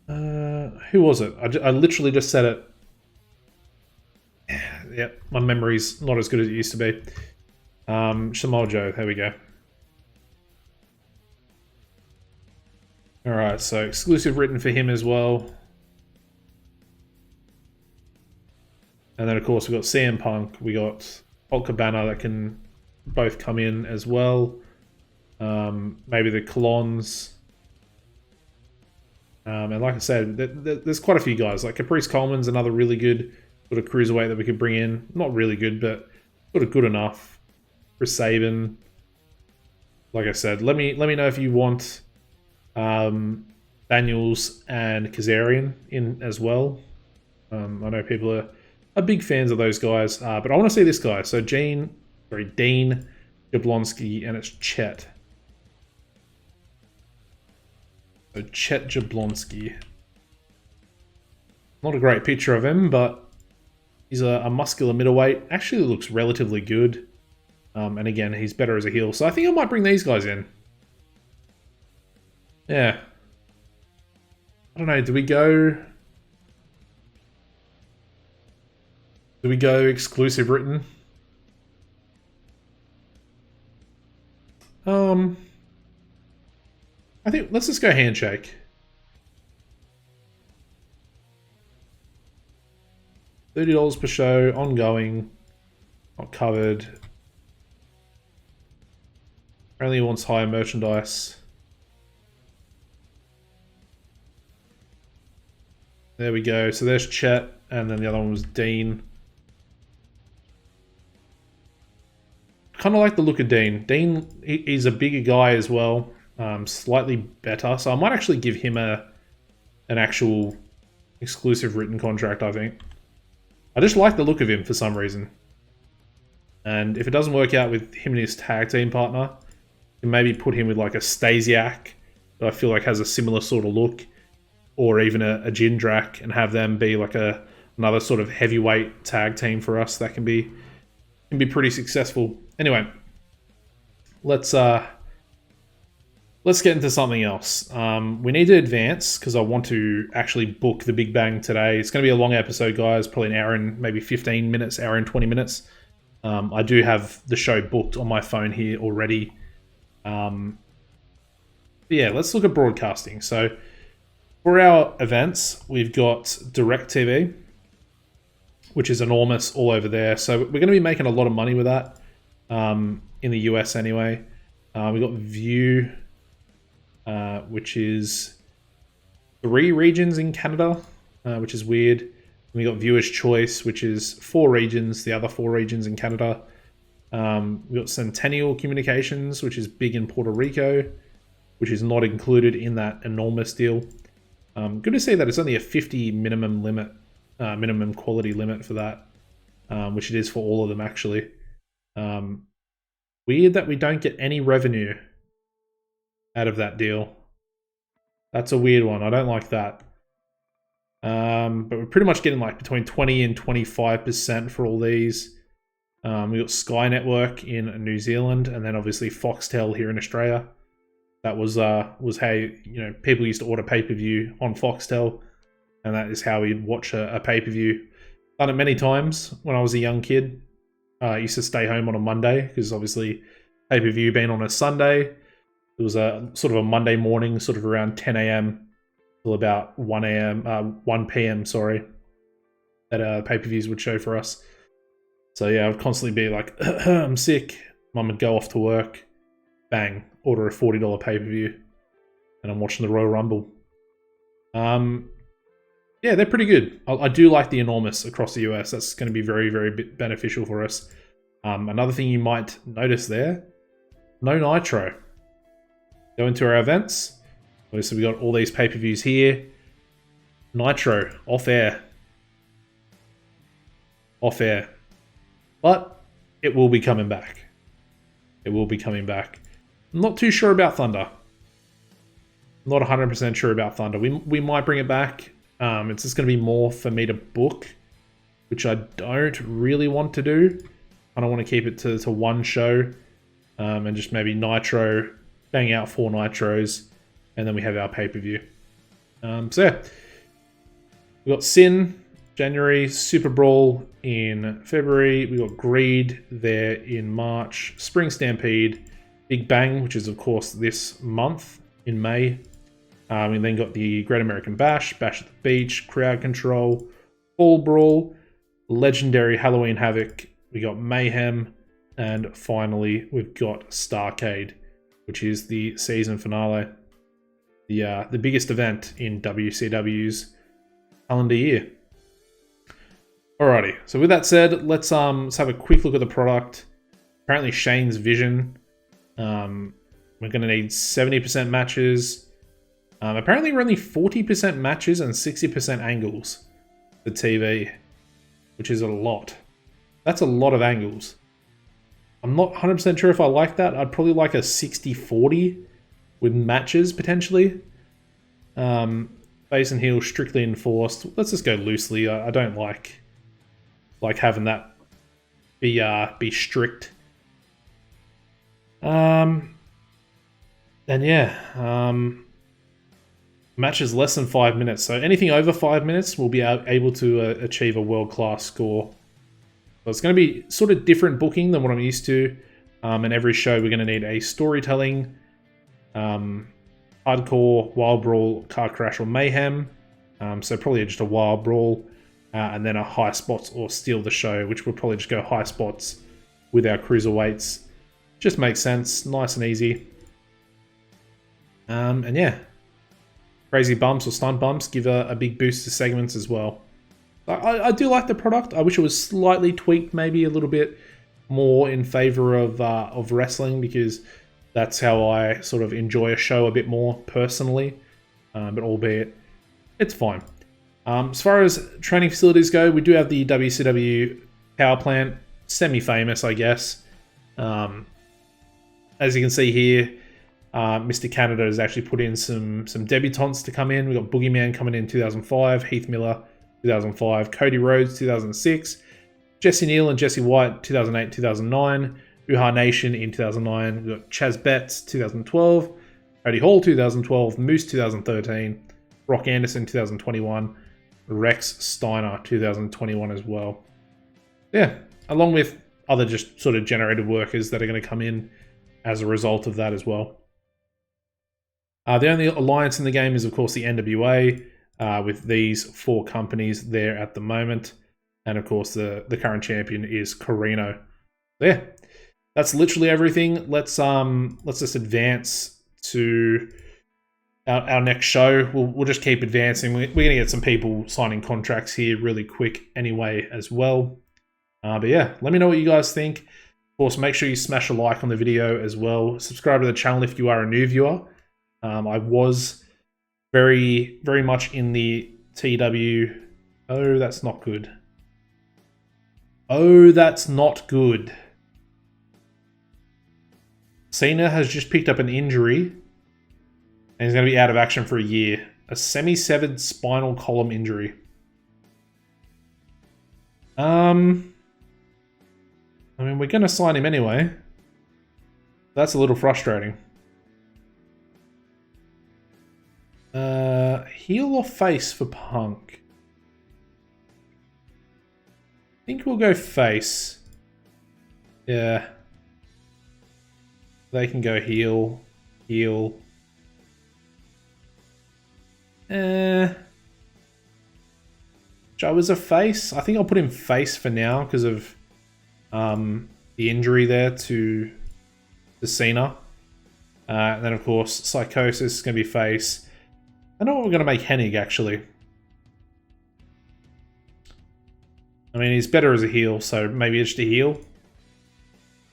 who was it? I literally just said it. Yep, my memory's not as good as it used to be. Samoa Joe, there we go. Alright, so exclusive written for him as well. And then, of course, we've got CM Punk. We got Colt Cabana that can both come in as well. Maybe the Colons. And like I said, there's quite a few guys. Like Caprice Coleman's another really good sort of cruiserweight that we could bring in. Not really good, but sort of good enough. Chris Sabin. Like I said, let me know if you want Daniels and Kazarian in as well. I know people are big fans of those guys, but I want to see this guy. So Dean Jablonski, and it's Chet. So Chet Jablonski. Not a great picture of him, but he's a muscular middleweight. Actually looks relatively good. And again, he's better as a heel. So I think I might bring these guys in. Yeah. I don't know, do we go exclusive written? I think let's just go handshake. $30 per show, ongoing, not covered. Only wants higher merchandise. There we go. So there's Chet, and then the other one was Dean. Kind of like the look of Dean. Dean, he's a bigger guy as well, slightly better. So I might actually give him an actual exclusive written contract, I think. I just like the look of him for some reason. And if it doesn't work out with him and his tag team partner, you can maybe put him with like a Stasiak that I feel like has a similar sort of look. Or even a Jindrak, and have them be like another sort of heavyweight tag team for us. That can be pretty successful. Anyway, let's get into something else. We need to advance because I want to actually book the Big Bang today. It's going to be a long episode, guys. Probably an hour and maybe 15 minutes, hour and 20 minutes. I do have the show booked on my phone here already. Yeah, let's look at broadcasting. So for our events, we've got DirecTV, which is enormous all over there. So we're going to be making a lot of money with that, in the US anyway. We've got View, which is 3 regions in Canada, which is weird. We got Viewer's Choice, which is 4 regions, the other 4 regions in Canada. We got Centennial Communications, which is big in Puerto Rico, which is not included in that enormous deal. Good to see that it's only a 50 minimum limit, minimum quality limit for that, which it is for all of them actually. Weird that we don't get any revenue out of that deal. That's a weird one. I don't like that. But we're pretty much getting like between 20 and 25% for all these. We got Sky Network in New Zealand, and then obviously Foxtel here in Australia. That was how, you know, people used to order pay-per-view on Foxtel, and that is how we'd watch a pay-per-view. Done it many times when I was a young kid. I used to stay home on a Monday because obviously pay-per-view being on a Sunday, it was a sort of a Monday morning, sort of around 10 a.m. till about 1 p.m. Sorry, that pay-per-views would show for us. So yeah, I would constantly be like, I'm sick. Mum would go off to work, bang, order a $40 pay-per-view, and I'm watching the Royal Rumble. Yeah, they're pretty good. I do like the enormous across the US. That's going to be very, very beneficial for us. Another thing you might notice there, no Nitro. Go into our events. Obviously, we got all these pay-per-views here. Nitro, off air. Off air. But it will be coming back. It will be coming back. I'm not too sure about Thunder. Not 100% sure about Thunder. We might bring it back. It's just going to be more for me to book, which I don't really want to do. I don't want to keep it to one show, and just maybe Nitro, bang out 4 Nitros, and then we have our pay-per-view. So yeah, we got Sin, January, Super Brawl in February. We got Greed there in March, Spring Stampede, Big Bang, which is of course this month in May. We then got the Great American Bash, Bash at the Beach, Crowd Control, Fall Brawl, Legendary Halloween Havoc. We got Mayhem, and finally we've got Starcade, which is the season finale. the biggest event in WCW's calendar year. Alrighty, so with that said, let's have a quick look at the product. Apparently Shane's vision. We're going to need 70% matches. Apparently we're only 40% matches and 60% angles for TV, which is a lot. That's a lot of angles. I'm not 100% sure if I like that. I'd probably like a 60-40 with matches, potentially. Face and heel strictly enforced. Let's just go loosely. I don't like having that be strict. And yeah, matches less than 5 minutes. So anything over 5 minutes will be able to achieve a world-class score. So it's going to be sort of different booking than what I'm used to. And every show we're going to need a storytelling, hardcore, wild brawl, car crash, or mayhem. So probably just a wild brawl, and then a high spots or steal the show, which will probably just go high spots with our cruiserweights. Just makes sense, nice and easy. And yeah, crazy bumps or stunt bumps give a big boost to segments as well. I do like the product. I wish it was slightly tweaked, maybe a little bit more in favor of wrestling, because that's how I sort of enjoy a show a bit more personally. But albeit, it's fine. As far as training facilities go, we do have the WCW power plant, semi-famous, I guess. As you can see here, Mr. Canada has actually put in some debutantes to come in. We've got Boogeyman coming in 2005, Heath Miller 2005, Cody Rhodes 2006, Jesse Neal and Jesse White 2008, 2009, Uhaa Nation in 2009. We've got Chaz Betts 2012, Cody Hall 2012, Moose 2013, Brock Anderson 2021, Rex Steiner 2021 as well. Yeah, along with other just sort of generated workers that are going to come in as a result of that as well. The only alliance in the game is, of course, the NWA, with these 4 companies there at the moment. And, of course, the current champion is Corino. So, yeah, that's literally everything. Let's just advance to our next show. We'll just keep advancing. We're going to get some people signing contracts here really quick anyway as well. But, yeah, let me know what you guys think. Of course, make sure you smash a like on the video as well. Subscribe to the channel if you are a new viewer. I was very, very much in the TEW. Oh, that's not good. Oh, that's not good. Cena has just picked up an injury, and he's going to be out of action for a year. A semi-severed spinal column injury. I mean, we're going to sign him anyway. That's a little frustrating. Heel or face for Punk? I think we'll go face. Yeah. They can go heel. Heel. Joe is a face. I think I'll put him face for now because of the injury there to Cena. And then, of course, Psychosis is going to be face. I know what we're going to make Hennig, actually. I mean, he's better as a heel, so maybe it's just a heel.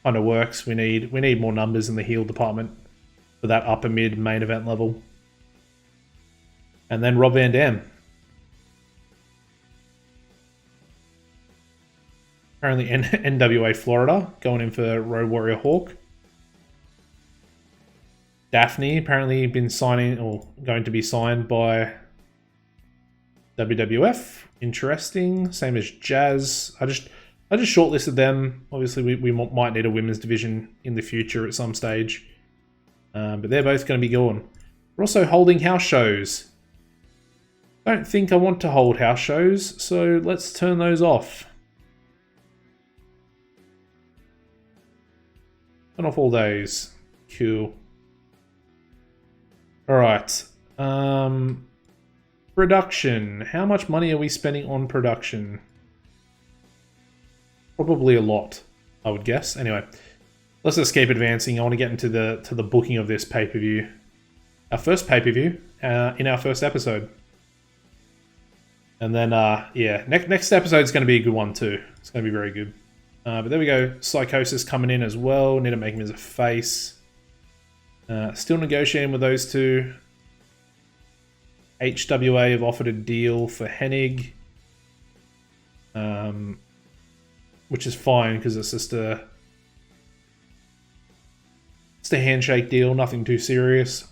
Kind of works. We need more numbers in the heel department for that upper mid main event level. And then Rob Van Dam. Apparently NWA Florida, going in for Road Warrior Hawk. Daphne apparently been signing or going to be signed by WWF. Interesting. Same as Jazz. I just shortlisted them. Obviously, we might need a women's division in the future at some stage, but they're both going to be gone. We're also holding house shows. Don't think I want to hold house shows, so let's turn those off. Turn off all those. Cool. Alright. Production. How much money are we spending on production? Probably a lot, I would guess. Anyway, let's just keep advancing. I want to get into the booking of this pay-per-view. our first pay-per-view in our first episode. And then, yeah, next episode is going to be a good one too. It's going to be very good. But there we go. Psychosis coming in as well. Need to make him as a face. Still negotiating with those two. HWA have offered a deal for Hennig. Which is fine because it's just a handshake deal, nothing too serious.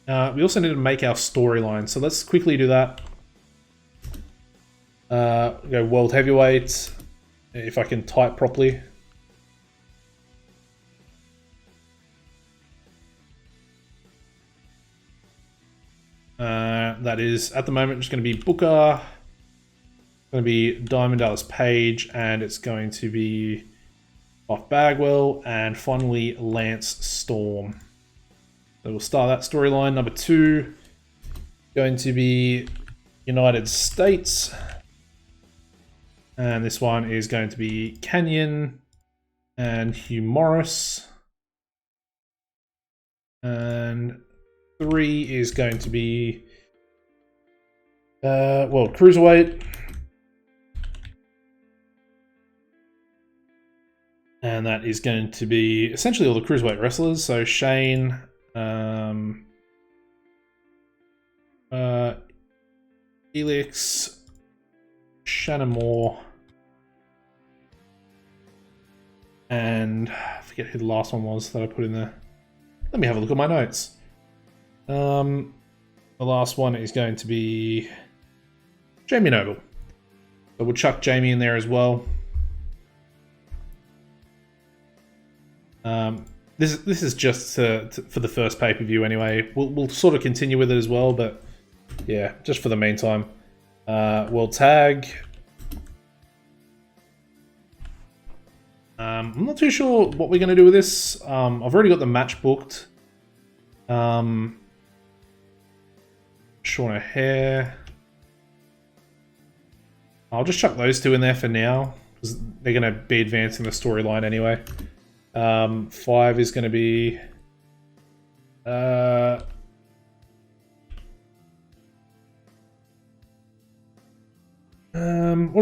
We also need to make our storyline, so let's quickly do that. Go World Heavyweight, if I can type properly. That is, at the moment, just going to be Booker. Going to be Diamond Dallas Page, and it's going to be Buff Bagwell, and finally Lance Storm. So we'll start that storyline. Number 2, going to be United States. And this one is going to be Canyon and Hugh Morris. And 3 is going to be World Cruiserweight. And that is going to be essentially all the Cruiserweight wrestlers. So Shane, Elix, Shannon Moore, and I forget who the last one was that I put in there. Let me have a look at my notes. The last one is going to be Jamie Noble. So we'll chuck Jamie in there as well. This is just for the first pay-per-view anyway. We'll sort of continue with it as well, but yeah, just for the meantime. World Tag. I'm not too sure what we're going to do with this. I've already got the match booked. Sean O'Hare. I'll just chuck those two in there for now, because they're going to be advancing the storyline anyway. 5 is going to be... what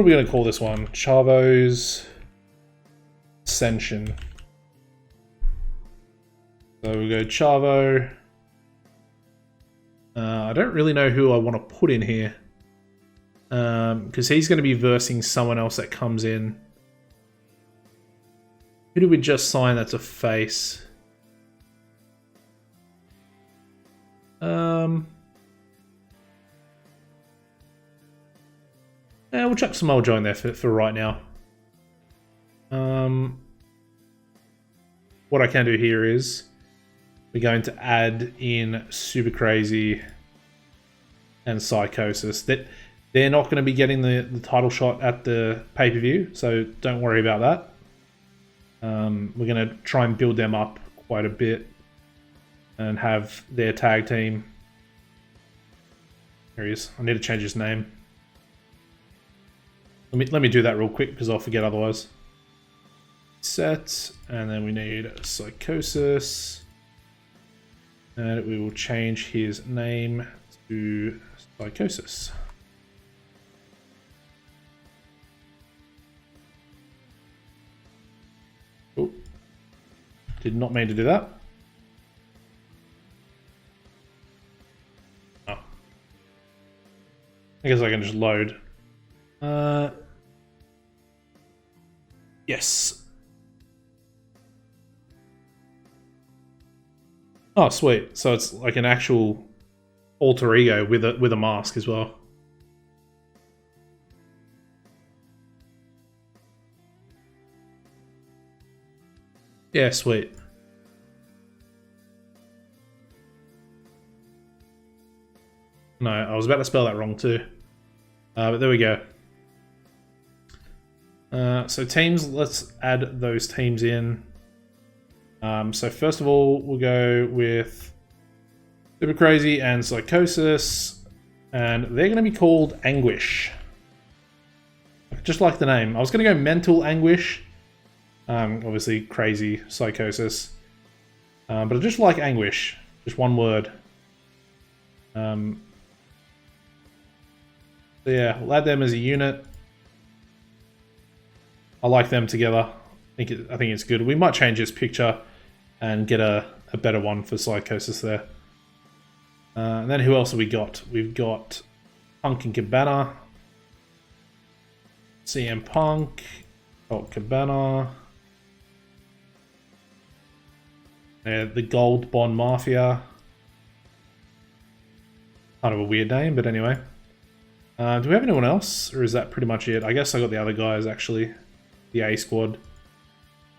are we going to call this one? Chavo's Ascension. So we'll go Chavo. I don't really know who I want to put in here. Because he's going to be versing someone else that comes in. Who did we just sign that's a face? Yeah, we'll chuck Samoa Joe in there for right now. What I can do here is we're going to add in Super Crazy and Psychosis. That they're not going to be getting the title shot at the pay-per-view, so don't worry about that. We're going to try and build them up quite a bit and have their tag team. There he is. I need to change his name. Let me do that real quick because I'll forget otherwise. Set, and then we need Psychosis. And we will change his name to Psychosis. Oh, did not mean to do that. Oh. I guess I can just load. Yes. Oh, sweet. So it's like an actual alter ego with a mask as well. Yeah, sweet. No, I was about to spell that wrong too. But there we go. So teams, let's add those teams in. So first of all, we'll go with Super Crazy and Psychosis, and they're going to be called Anguish. Just like the name. I was going to go Mental Anguish. Obviously Crazy Psychosis. But I just like Anguish. Just one word. So yeah, we'll add them as a unit. I like them together. I think it's good. We might change this picture and get a better one for Psychosis there. And then who else have we got? We've got Punk and Cabana, CM Punk, Colt Cabana, the Gold Bond Mafia. Kind of a weird name, but anyway. Do we have anyone else, or is that pretty much it? I guess I got the other guys actually, the A squad.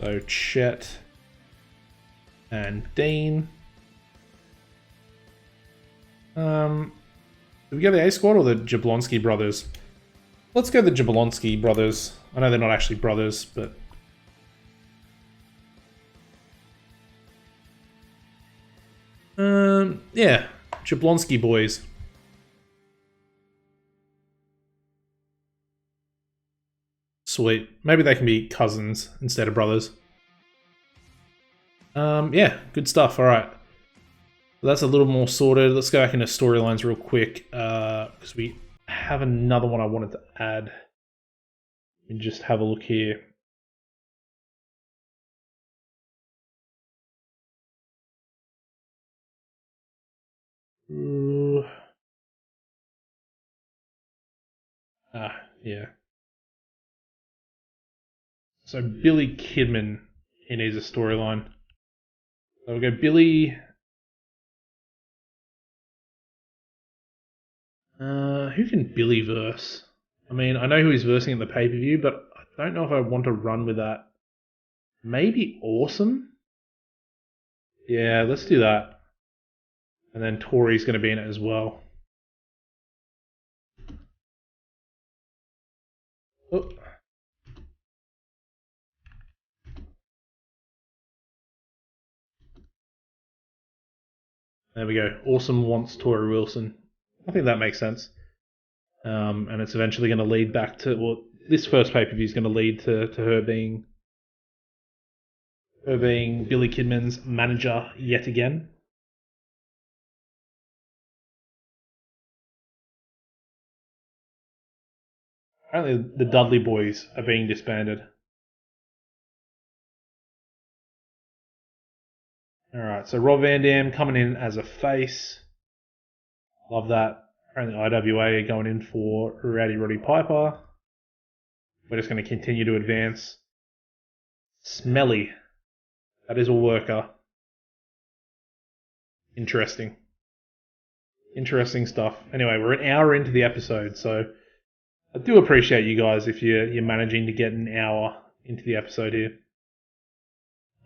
So Chet and Dean. Do we go the A squad or the Jablonski brothers? Let's go the Jablonski brothers. I know they're not actually brothers, but yeah, Jablonski boys. Sweet. Maybe they can be cousins instead of brothers. Yeah, good stuff. All right. That's a little more sorted. Let's go back into storylines real quick, because we have another one I wanted to add. And just have a look here. Yeah. So Billy Kidman, he needs a storyline. So we'll go Billy. Who can Billy verse? I mean, I know who he's versing in the pay-per-view, but I don't know if I want to run with that. Maybe Awesome? Yeah, let's do that. And then Tori's going to be in it as well. Oh. There we go. Awesome wants Tori Wilson. I think that makes sense. And it's eventually going to lead back to, well, this first pay-per-view is going to lead to her being Billy Kidman's manager yet again. Apparently the Dudley Boys are being disbanded. Alright, so Rob Van Dam coming in as a face. Love that. Apparently IWA are going in for Rowdy Roddy Piper. We're just going to continue to advance. Smelly. That is a worker. Interesting. Interesting stuff. Anyway, we're an hour into the episode, so I do appreciate you guys if you're managing to get an hour into the episode here.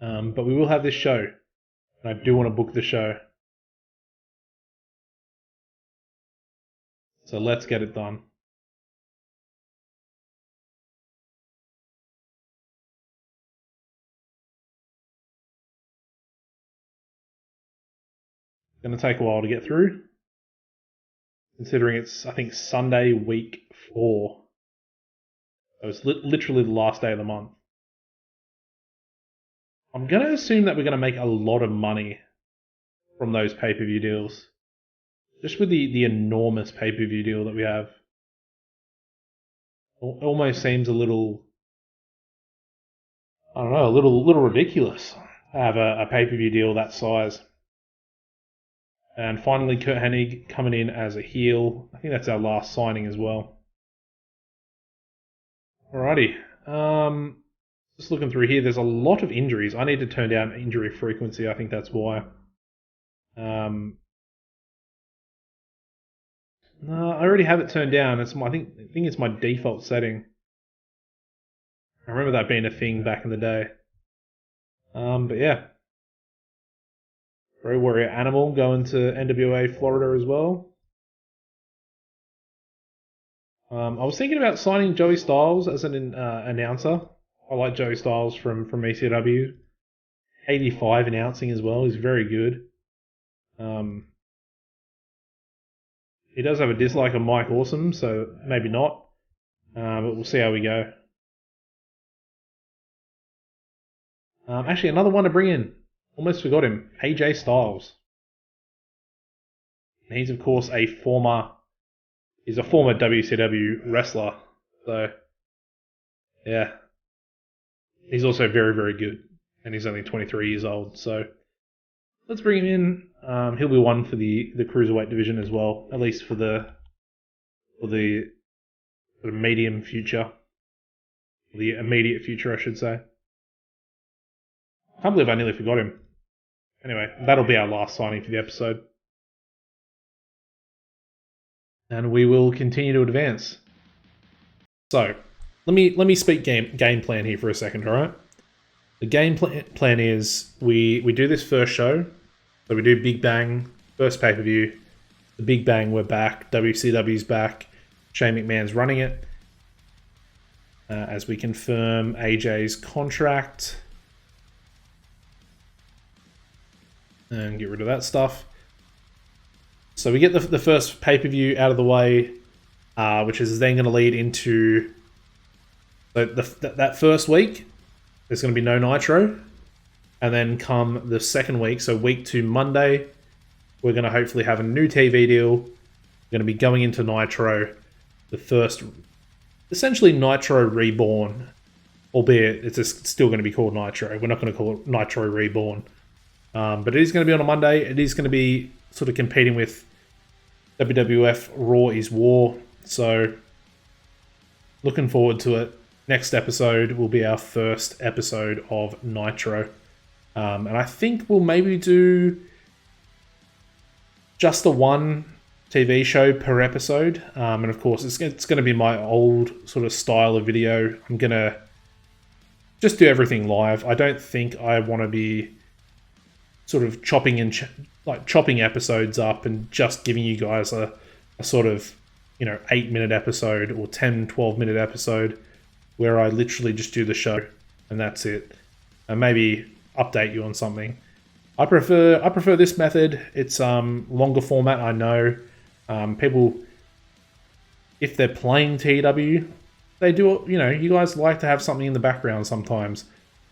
But we will have this show. And I do want to book the show. So let's get it done. It's going to take a while to get through. Considering it's, I think, Sunday week 4. So it's literally the last day of the month. I'm going to assume that we're going to make a lot of money from those pay-per-view deals. Just with the enormous pay-per-view deal that we have. It almost seems a little, I don't know, a little ridiculous to have a pay-per-view deal that size. And finally, Kurt Hennig coming in as a heel. I think that's our last signing as well. Alrighty. Just looking through here, there's a lot of injuries. I need to turn down injury frequency. I think that's why. No, I already have it turned down. I think it's my default setting. I remember that being a thing back in the day. But yeah. Road Warrior Animal going to NWA Florida as well. I was thinking about signing Joey Styles as an announcer. I like Joey Styles from ECW. 85 announcing as well. He's very good. He does have a dislike of Mike Awesome, so maybe not. But we'll see how we go. Actually, another one to bring in. Almost forgot him. AJ Styles. And he's of course a former WCW wrestler. So yeah, he's also very, very good, and he's only 23 years old. So let's bring him in. He'll be one for the cruiserweight division as well, at least for the sort of medium future, the immediate future, I should say. I can't believe I nearly forgot him. Anyway, that'll be our last signing for the episode, and we will continue to advance. So let me speak game plan here for a second, all right? The game plan is we do this first show, so we do Big Bang, first pay-per-view. The Big Bang, we're back. WCW's back. Shane McMahon's running it. As we confirm AJ's contract. And get rid of that stuff. So we get the first pay-per-view out of the way, which is then going to lead into... So that first week, there's going to be no Nitro. And then come the second week, so week 2 Monday, we're going to hopefully have a new TV deal. We're going to be going into Nitro, the first, essentially Nitro Reborn, albeit it's still going to be called Nitro. We're not going to call it Nitro Reborn. But it is going to be on a Monday. It is going to be sort of competing with WWF Raw is War. So looking forward to it. Next episode will be our first episode of Nitro. And I think we'll maybe do just the one TV show per episode. And of course, it's going to be my old sort of style of video. I'm going to just do everything live. I don't think I want to be sort of chopping episodes up and just giving you guys a sort of, 8-minute episode or 10, 12-minute episode where I literally just do the show and that's it. And maybe update you on something. I prefer this method. It's longer format, I know. People, if they're playing TEW, they do, you guys like to have something in the background sometimes,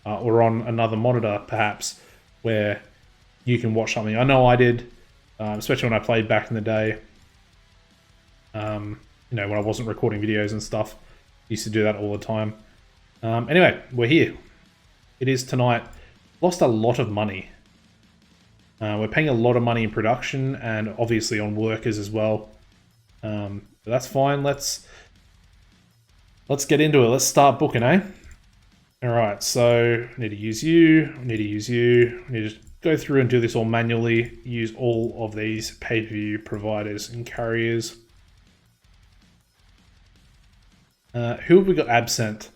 or on another monitor perhaps, where you can watch something. I know I did, especially when I played back in the day. When I wasn't recording videos and stuff, used to do that all the time. Anyway, we're here. It is tonight. Lost a lot of money. We're paying a lot of money in production and obviously on workers as well. But that's fine. Let's get into it. Let's start booking, eh? Alright, so I need to use you. I need to use you. I need to go through and do this all manually. Use all of these pay-per-view providers and carriers. Who have we got absent?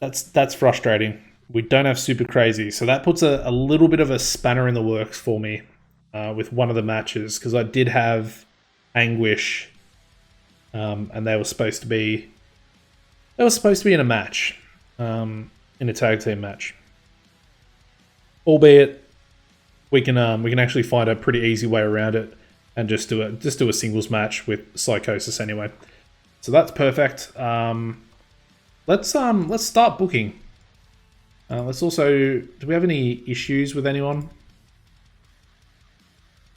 That's frustrating. We don't have Super Crazy, so that puts a little bit of a spanner in the works for me with one of the matches, because I did have Anguish, and they were supposed to be in a match, in a tag team match. Albeit, we can actually find a pretty easy way around it and just do a singles match with Psychosis anyway. So that's perfect. Let's start booking. Let's also... Do we have any issues with anyone?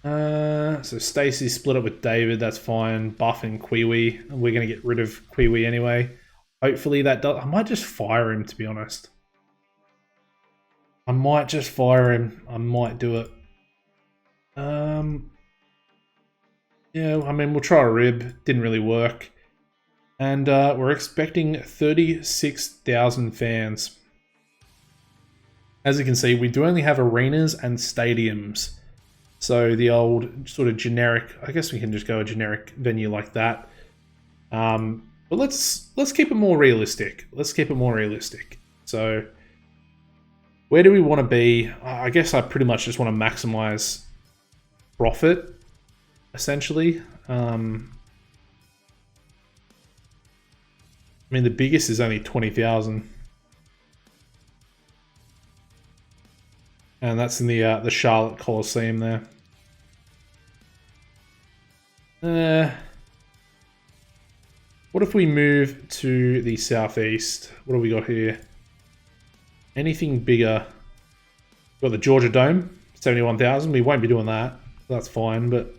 So Stacy's split up with David. That's fine. Buff and Kiwi. We're going to get rid of Kiwi anyway. Hopefully that does... I might just fire him, to be honest. I might just fire him. I might do it. Yeah, I mean, we'll try a rib. Didn't really work. And we're expecting 36,000 fans. As you can see, we do only have arenas and stadiums. So the old sort of generic, I guess we can just go a generic venue like that. But let's keep it more realistic. So where do we want to be? I guess I pretty much just want to maximize profit, essentially. I mean, the biggest is only 20,000. And that's in the Charlotte Coliseum there. What if we move to the southeast? What have we got here? Anything bigger? We've got the Georgia Dome. 71,000. We won't be doing that. That's fine, but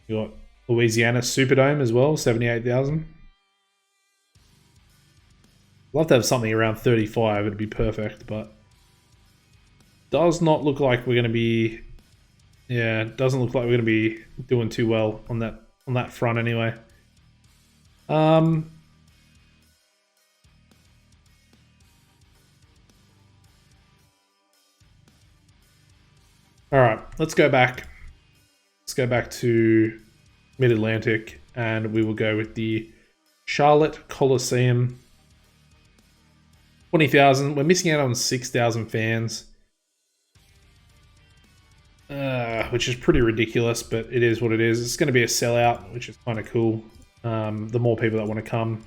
you got Louisiana Superdome as well, 78,000. Love to have something around 35. It'd be perfect, but does not look like we're going to be. Yeah, it doesn't look like we're going to be doing too well on that front anyway. All right, let's go back. Let's go back to Mid-Atlantic, and we will go with the Charlotte Coliseum. 20,000. We're missing out on 6,000 fans, which is pretty ridiculous, but it is what it is. It's going to be a sellout, which is kind of cool. The more people that want to come,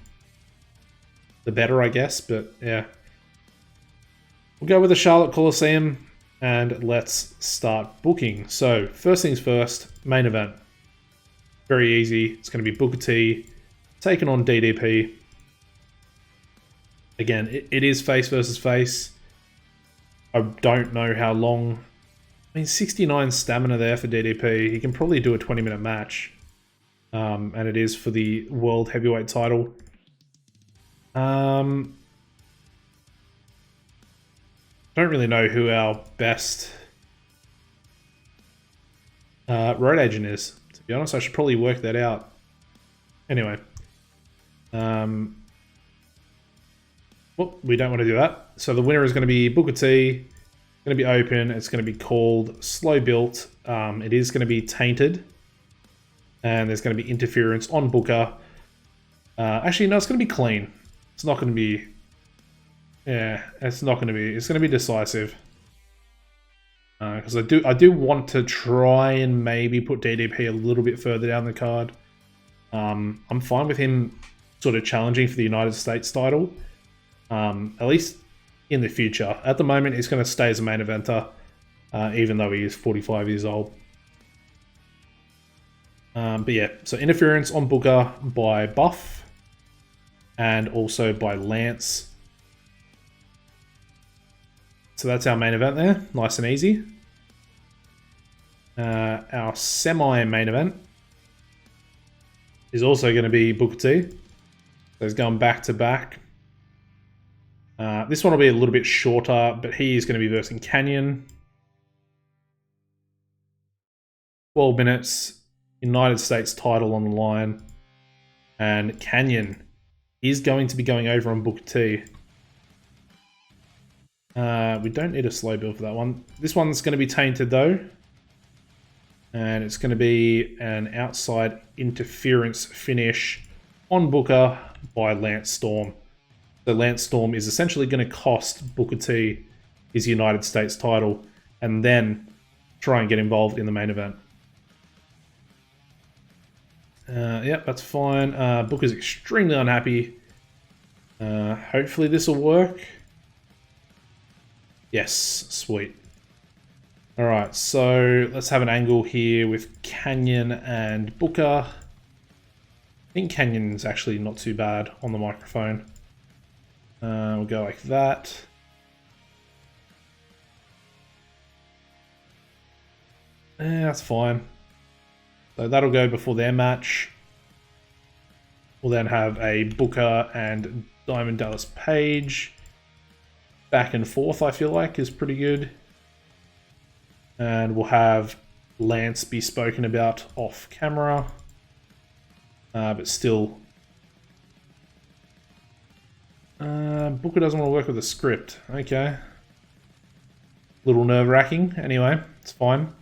the better, I guess. But yeah, we'll go with the Charlotte Coliseum. And let's start booking. So first things first, main event. Very easy. It's going to be Booker T taking on DDP. Again, it is face versus face. I don't know how long. I mean, 69 stamina there for DDP. He can probably do a 20-minute match. And it is for the World Heavyweight title. Don't really know who our best road agent is. To be honest, I should probably work that out. Anyway. Well, we don't want to do that. So the winner is going to be Booker T. It's going to be open. It's going to be called Slow Built. It is going to be tainted. And there's going to be interference on Booker. Actually, no, it's going to be clean. It's not going to be... Yeah, it's not going to be... It's going to be decisive. Because I do want to try and maybe put DDP a little bit further down the card. I'm fine with him sort of challenging for the United States title. At least in the future. At the moment, he's going to stay as a main eventer. Even though he is 45 years old. But yeah, so interference on Booker by Buff. And also by Lance. So that's our main event there. Nice and easy. Our semi-main event is also going to be Booker T. So he's going back to back. This one will be a little bit shorter, but he is going to be versing Canyon. 12 minutes. United States title on the line. And Canyon is going to be going over on Booker T. We don't need a slow build for that one. This one's going to be tainted though. And it's going to be an outside interference finish on Booker by Lance Storm. So Lance Storm is essentially going to cost Booker T his United States title and then try and get involved in the main event. Yep, that's fine. Booker's extremely unhappy. Hopefully this will work. Yes, sweet. Alright, so let's have an angle here with Canyon and Booker. I think Canyon's actually not too bad on the microphone. We'll go like that. That's fine. So that'll go before their match. We'll then have a Booker and Diamond Dallas Page. Back and forth, I feel like, is pretty good. And we'll have Lance be spoken about off camera. But still... Booker doesn't want to work with a script. Okay. Little nerve-wracking. Anyway, it's fine.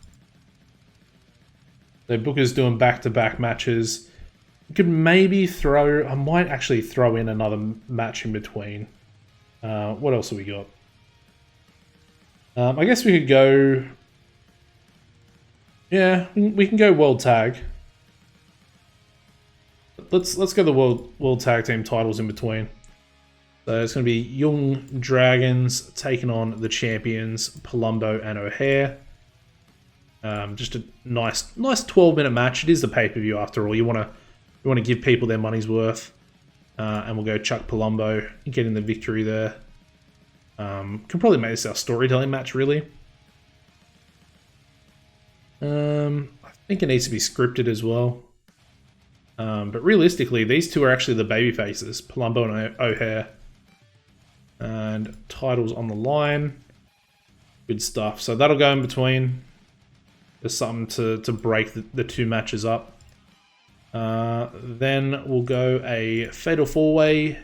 So Booker's doing back-to-back matches. You could maybe throw... I might actually throw in another match in between. What else have we got? I guess we could go... Yeah, we can go World Tag. Let's go the World Tag Team titles in between. So it's going to be Young Dragons taking on the champions Palumbo and O'Hare. Just a nice 12-minute match. It is the pay-per-view after all. You want to give people their money's worth. And we'll go Chuck Palumbo getting the victory there. Can probably make this our storytelling match, really. I think it needs to be scripted as well. But realistically, these two are actually the baby faces, Palumbo and O'Hare. And titles on the line. Good stuff. So that'll go in between. There's something to break the two matches up. Then we'll go a Fatal 4-Way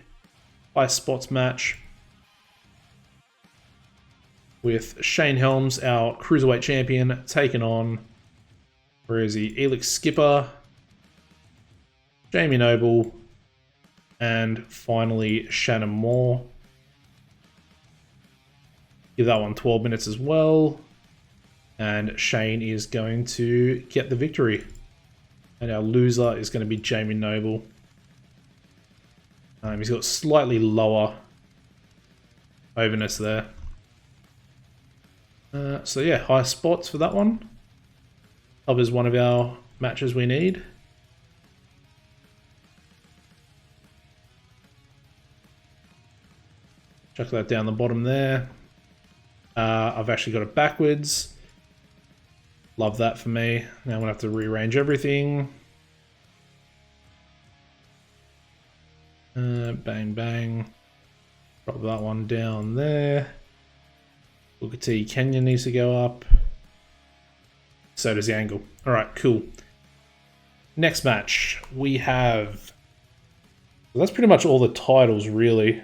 high spots match with Shane Helms, our Cruiserweight champion, taking on, where is he? Elix Skipper, Jamie Noble, and finally Shannon Moore. Give that one 12 minutes as well. And Shane is going to get the victory. And our loser is going to be Jamie Noble. He's got slightly lower overness there. So yeah, high spots for that one. Covers one of our matches we need. Chuck that down the bottom there. I've actually got it backwards. Love that for me. Now I'm going to have to rearrange everything. Bang, bang. Drop that one down there. Booker T Kenyon needs to go up. So does the angle. Alright, cool. Next match, we have... Well, that's pretty much all the titles, really.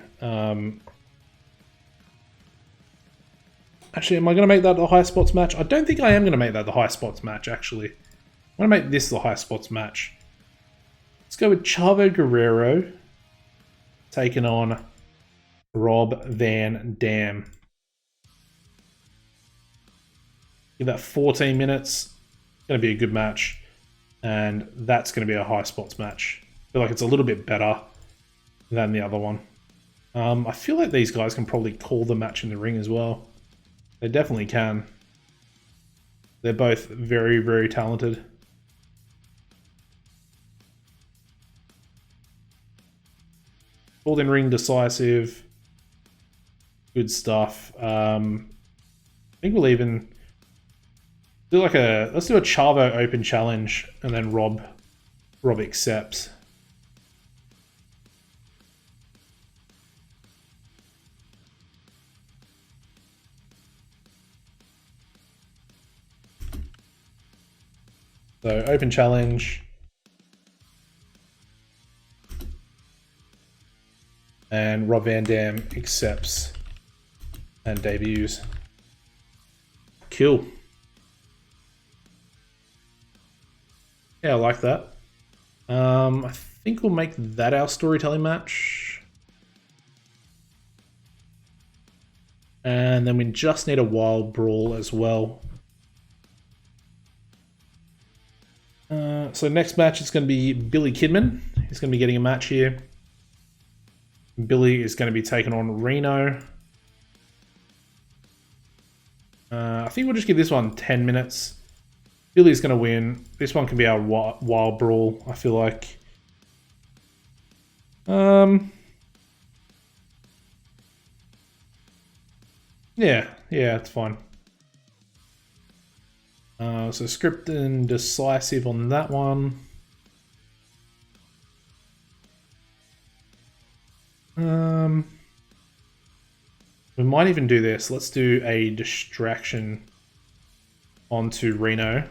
Actually, am I going to make that the high spots match? I don't think I am going to make that the high spots match, actually. I'm going to make this the high spots match. Let's go with Chavo Guerrero taking on Rob Van Dam. Give that 14 minutes. It's going to be a good match. And that's going to be a high spots match. I feel like it's a little bit better than the other one. I feel like these guys can probably call the match in the ring as well. They definitely can. They're both very, very talented. Called in ring decisive. Good stuff. I think we'll even do like let's do a Chavo open challenge and then Rob accepts. So open challenge. And Rob Van Dam accepts and debuts. Cool. Yeah, I like that. I think we'll make that our storytelling match. And then we just need a wild brawl as well. So next match is going to be Billy Kidman. He's going to be getting a match here. Billy is going to be taking on Reno. I think we'll just give this one 10 minutes. Billy's going to win. This one can be our wild brawl, I feel like. Yeah, it's fine. So script and decisive on that one. We might even do this. Let's do a distraction onto Reno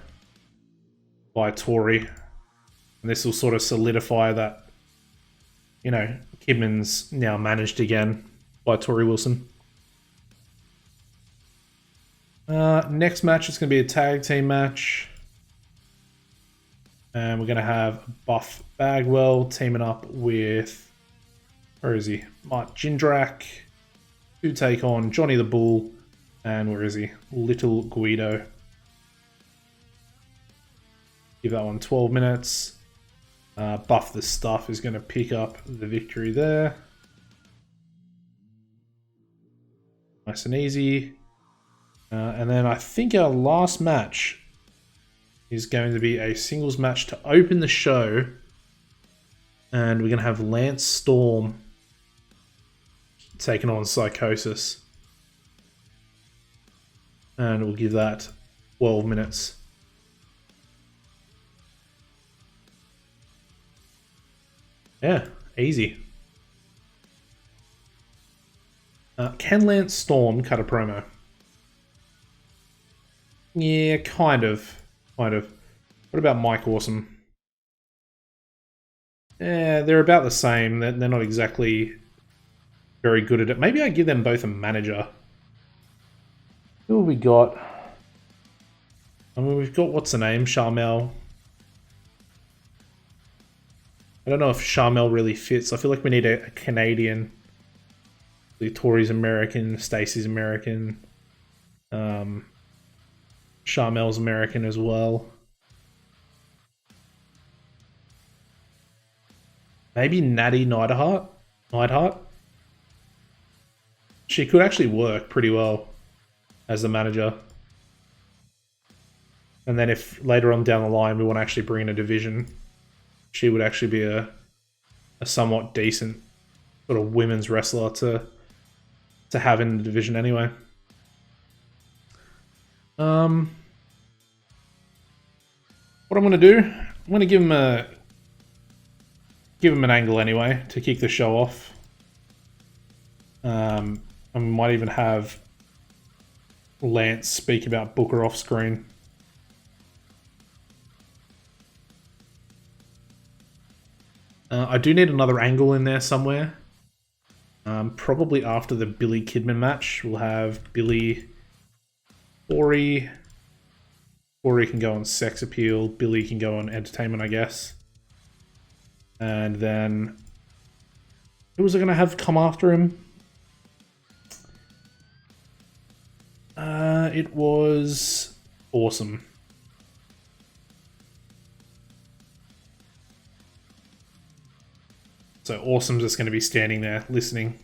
by Tori. And this will sort of solidify that, you know, Kidman's now managed again by Tori Wilson. Next match is going to be a tag team match. And we're going to have Buff Bagwell teaming up with, where is he? Mark Jindrak to take on Johnny the Bull. And where is he? Little Guido. Give that one 12 minutes. Buff the Stuff is going to pick up the victory there. Nice and easy. And then I think our last match is going to be a singles match to open the show. And we're going to have Lance Storm taking on Psychosis. And we'll give that 12 minutes. Yeah, easy. Can Lance Storm cut a promo? Yeah, kind of. Kind of. What about Mike Awesome? Yeah, they're about the same. They're not exactly very good at it. Maybe I give them both a manager. Who have we got? I mean, we've got, what's the name? Charmel. I don't know if Charmel really fits. I feel like we need a Canadian. Tori's American, Stacy's American. Charmel's American as well. Maybe Natty Neidhart? She could actually work pretty well as the manager. And then if later on down the line we want to actually bring in a division, she would actually be a somewhat decent sort of women's wrestler to have in the division anyway. What I'm going to do, I'm going to give him an angle anyway to kick the show off. I might even have Lance speak about Booker off screen. I do need another angle in there somewhere. Probably after the Billy Kidman match, we'll have Billy, Corey. Corey can go on sex appeal. Billy can go on entertainment, I guess. And then who was I going to have come after him? It was Awesome. So Awesome's just going to be standing there listening.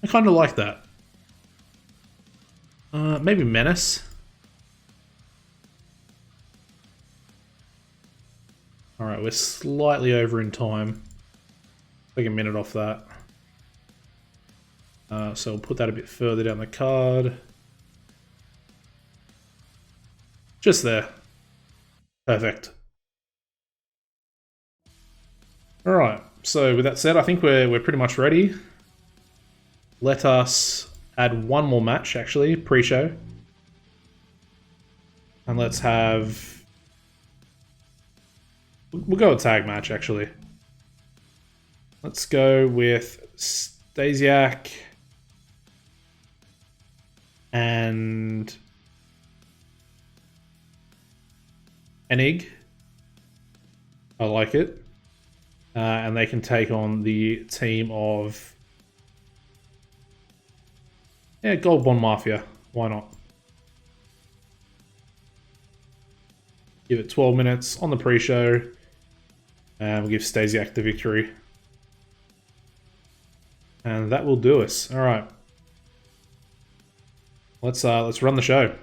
I kind of like that. Maybe Menace. Alright, we're slightly over in time. Take a minute off that. So we'll put that a bit further down the card. Just there. Perfect. Alright, so with that said, I think we're pretty much ready. Let us add one more match, actually, pre-show. And let's have... We'll go a tag match, actually. Let's go with Stasiak and Enig. I like it. And they can take on the team of... Yeah, Gold Bond Mafia. Why not? Give it 12 minutes on the pre-show. And we'll give Stasiak the victory. And that will do us. Alright. Let's run the show.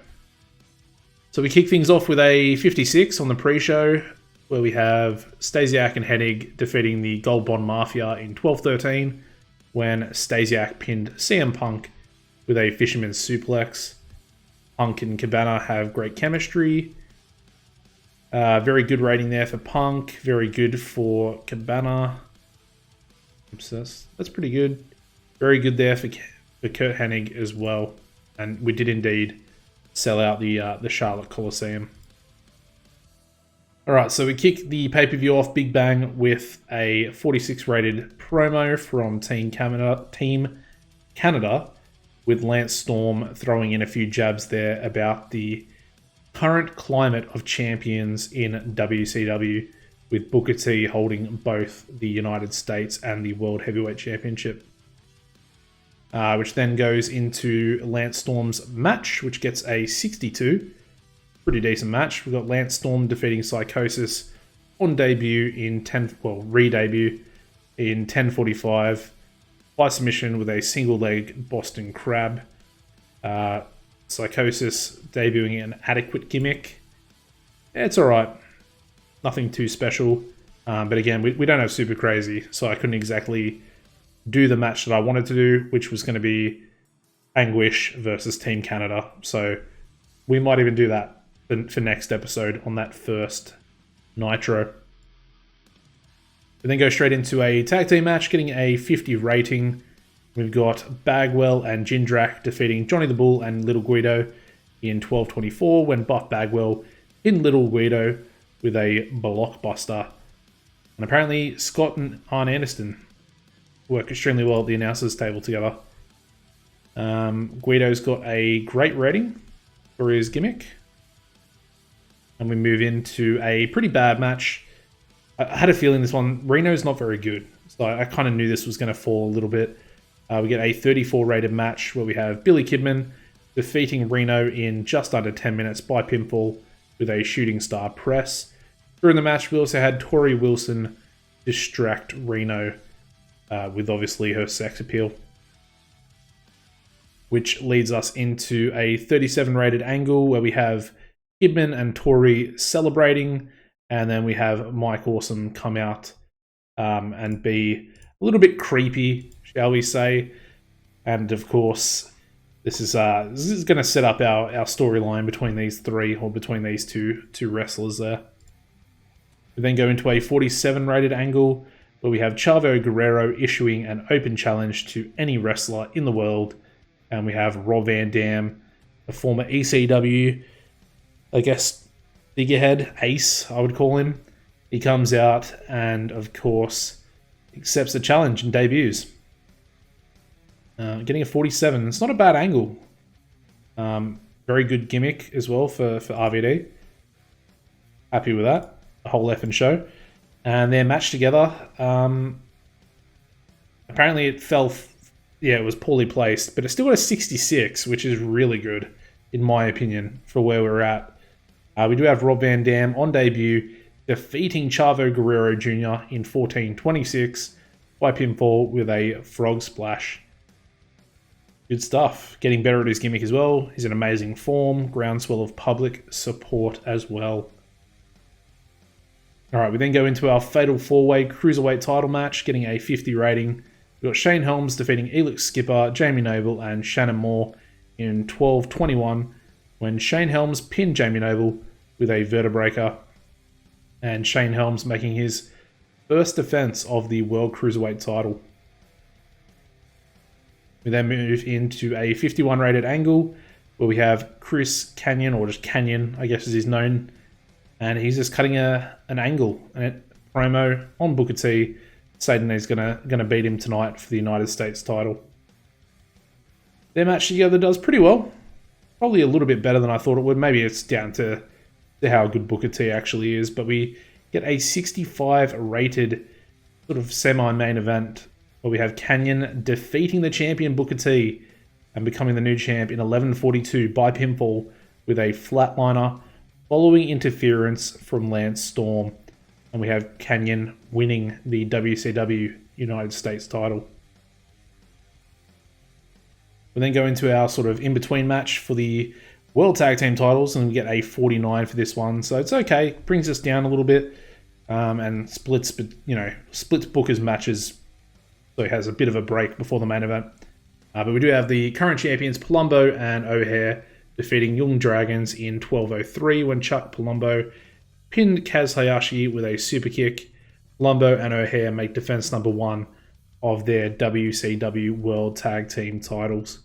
So we kick things off with a 56 on the pre-show, where we have Stasiak and Hennig defeating the Gold Bond Mafia in 12-13, when Stasiak pinned CM Punk with a Fisherman's Suplex. Punk and Cabana have great chemistry. Very good rating there for Punk. Very good for Cabana. That's pretty good. Very good there for Kurt Hennig as well. And we did indeed sell out the Charlotte Coliseum. Alright, so we kick the pay-per-view off Big Bang with a 46 rated promo from Team Canada, with Lance Storm throwing in a few jabs there about the current climate of champions in WCW, with Booker T holding both the United States and the World Heavyweight Championship. Which then goes into Lance Storm's match, which gets a 62. Pretty decent match. We've got Lance Storm defeating Psychosis on debut in re-debut in 10:45 by submission with a single leg Boston Crab. Psychosis debuting an adequate gimmick. Yeah, it's alright. Nothing too special. But again, we don't have Super Crazy, so I couldn't exactly do the match that I wanted to do, which was going to be Anguish versus Team Canada. So we might even do that for next episode on that first Nitro. We then go straight into a tag team match, getting a 50 rating. We've got Bagwell and Jindrak defeating Johnny the Bull and Little Guido in 12:24 when Buff Bagwell hit Little Guido with a blockbuster. And apparently Scott and Arn Anderson work extremely well at the announcers table together. Guido's got a great rating for his gimmick. And we move into a pretty bad match. I had a feeling this one, Reno's not very good. So I kind of knew this was going to fall a little bit. We get a 34 rated match where we have Billy Kidman defeating Reno in just under 10 minutes by pinfall with a shooting star press. During the match, we also had Tori Wilson distract Reno with obviously her sex appeal, which leads us into a 37 rated angle where we have Kidman and Tori celebrating, and then we have Mike Awesome come out and be a little bit creepy, shall we say. And of course, this is going to set up our storyline between these three, or between these two wrestlers there. We then go into a 47 rated angle where we have Chavo Guerrero issuing an open challenge to any wrestler in the world. And we have Rob Van Dam, a former ECW, I guess, figurehead, ace, I would call him. He comes out and, of course, accepts the challenge and debuts. Getting a 47. It's not a bad angle. Very good gimmick as well for RVD. Happy with that. A whole effing show. And their match together, apparently it fell... it was poorly placed, but it's still got a 66, which is really good, in my opinion, for where we're at. We do have Rob Van Dam on debut, defeating Chavo Guerrero Jr. in 14:26 by pinfall with a frog splash. Good stuff. Getting better at his gimmick as well. He's in amazing form. Groundswell of public support as well. Alright, we then go into our Fatal 4-Way Cruiserweight title match, getting a 50 rating. We've got Shane Helms defeating Elix Skipper, Jamie Noble, and Shannon Moore in 12:21 when Shane Helms pinned Jamie Noble with a vertebreaker. And Shane Helms making his first defense of the World Cruiserweight title. We then move into a 51 rated angle where we have Chris Canyon, or just Canyon, I guess as he's known. And he's just cutting an angle, a promo on Booker T, stating he's gonna beat him tonight for the United States title. Their match together does pretty well. Probably a little bit better than I thought it would. Maybe it's down to how good Booker T actually is. But we get a 65 rated sort of semi-main event where we have Canyon defeating the champion Booker T and becoming the new champ in 11:42 by pinfall with a flatliner following interference from Lance Storm. And we have Canyon winning the WCW United States title. We then go into our sort of in-between match for the World Tag Team titles, and we get a 49 for this one. So it's okay. Brings us down a little bit and splits Booker's matches, so he has a bit of a break before the main event. But we do have the current champions Palumbo and O'Hare defeating Young Dragons in 12:03 when Chuck Palumbo pinned Kaz Hayashi with a super kick. Palumbo and O'Hare make defense number 1 of their WCW World Tag Team titles.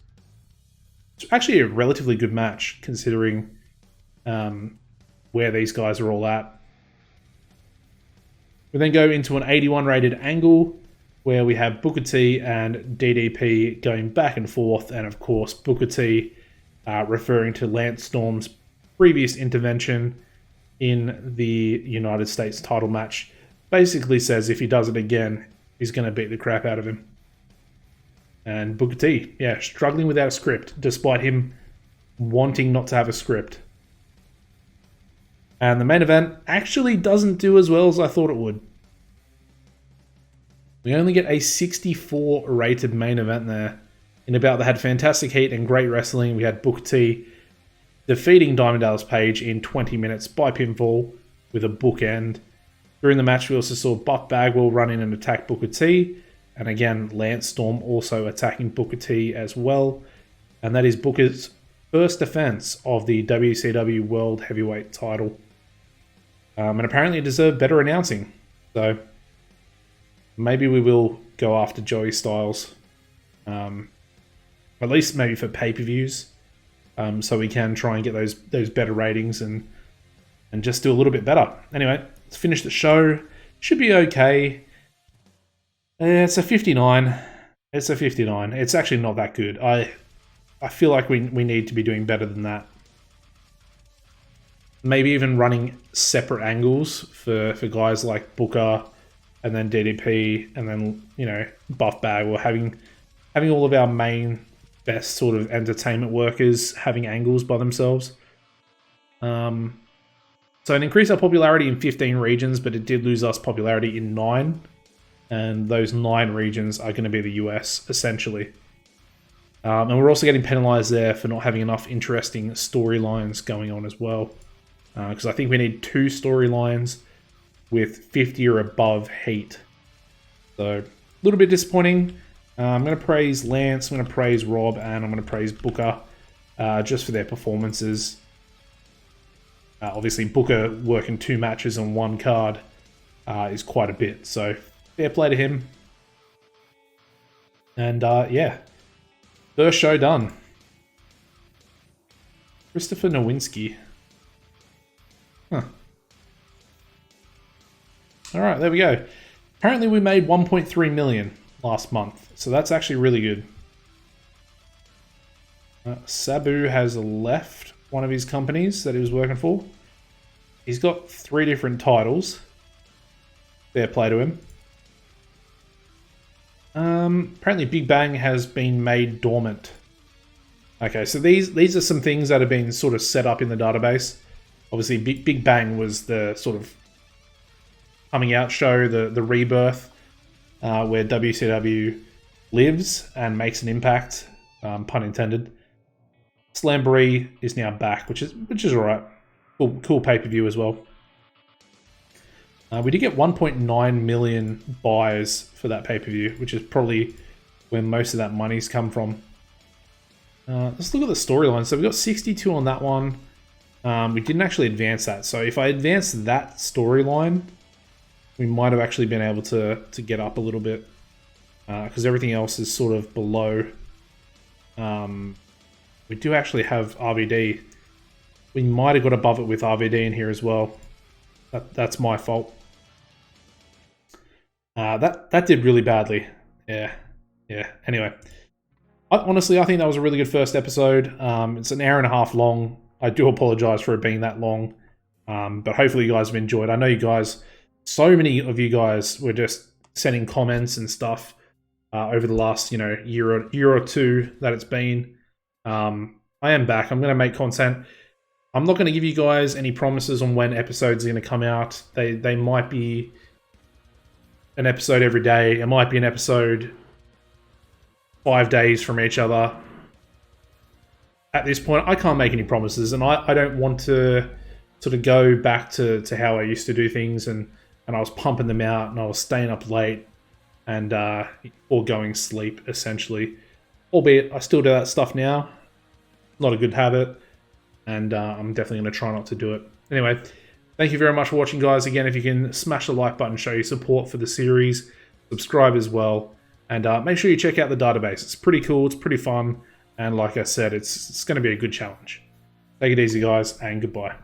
It's actually a relatively good match considering where these guys are all at. We then go into an 81 rated angle where we have Booker T and DDP going back and forth, and of course Booker T referring to Lance Storm's previous intervention in the United States title match. Basically says if he does it again, he's going to beat the crap out of him. And Booker T, struggling without a script, despite him wanting not to have a script. And the main event actually doesn't do as well as I thought it would. We only get a 64 rated main event there. In a bout that had fantastic heat and great wrestling, we had Booker T defeating Diamond Dallas Page in 20 minutes by pinfall with a bookend. During the match, we also saw Buff Bagwell run in and attack Booker T. And again, Lance Storm also attacking Booker T as well. And that is Booker's first defense of the WCW World Heavyweight title. And apparently it deserved better announcing. So maybe we will go after Joey Styles. At least maybe for pay-per-views. So we can try and get those better ratings and just do a little bit better. Anyway, let's finish the show. Should be okay. It's a 59. It's a 59. It's actually not that good. I feel like we need to be doing better than that. Maybe even running separate angles for guys like Booker and then DDP and then, you know, Buff Bag, or having all of our main best sort of entertainment workers having angles by themselves. So it increased our popularity in 15 regions, but it did lose us popularity in 9. And those 9 regions are going to be the US, essentially. And we're also getting penalized there for not having enough interesting storylines going on as well. Because I think we need 2 storylines with 50 or above heat. So, a little bit disappointing. I'm going to praise Lance, I'm going to praise Rob, and I'm going to praise Booker just for their performances. Obviously, Booker working 2 matches on 1 card is quite a bit. So, fair play to him. And yeah, first show done. Christopher Nowinski. Huh. Alright, there we go. Apparently we made 1.3 million last month, so that's actually really good. Sabu has left one of his companies that he was working for. He's got 3 different titles. Fair play to him. Apparently Big Bang has been made dormant. Okay, so these are some things that have been sort of set up in the database. Obviously, Big Bang was the sort of coming out show, the rebirth, where WCW lives and makes an impact, pun intended. Slamboree is now back, which is alright. Cool pay-per-view as well. We did get 1.9 million buys for that pay-per-view, which is probably where most of that money's come from. Let's look at the storyline. So we got 62 on that one. We didn't actually advance that. So if I advanced that storyline, we might have actually been able to get up a little bit. Because everything else is sort of below. We do actually have RVD. We might have got above it with RVD in here as well. That's my fault. That did really badly. Yeah. Anyway, honestly, I think that was a really good first episode. It's an hour and a half long. I do apologize for it being that long, but hopefully you guys have enjoyed. I know you guys, so many of you guys were just sending comments and stuff over the last year or two that it's been. I am back. I'm going to make content. I'm not going to give you guys any promises on when episodes are going to come out. They might be an episode every day. It might be an episode 5 days from each other. At this point, I can't make any promises, and I don't want to sort of go back to how I used to do things, and I was pumping them out, and I was staying up late, and or going sleep, essentially. Albeit, I still do that stuff now. Not a good habit, and I'm definitely going to try not to do it. Anyway, thank you very much for watching, guys. Again, if you can smash the like button, show your support for the series, subscribe as well, and make sure you check out the database. It's pretty cool, it's pretty fun, and like I said, it's going to be a good challenge. Take it easy, guys, and goodbye.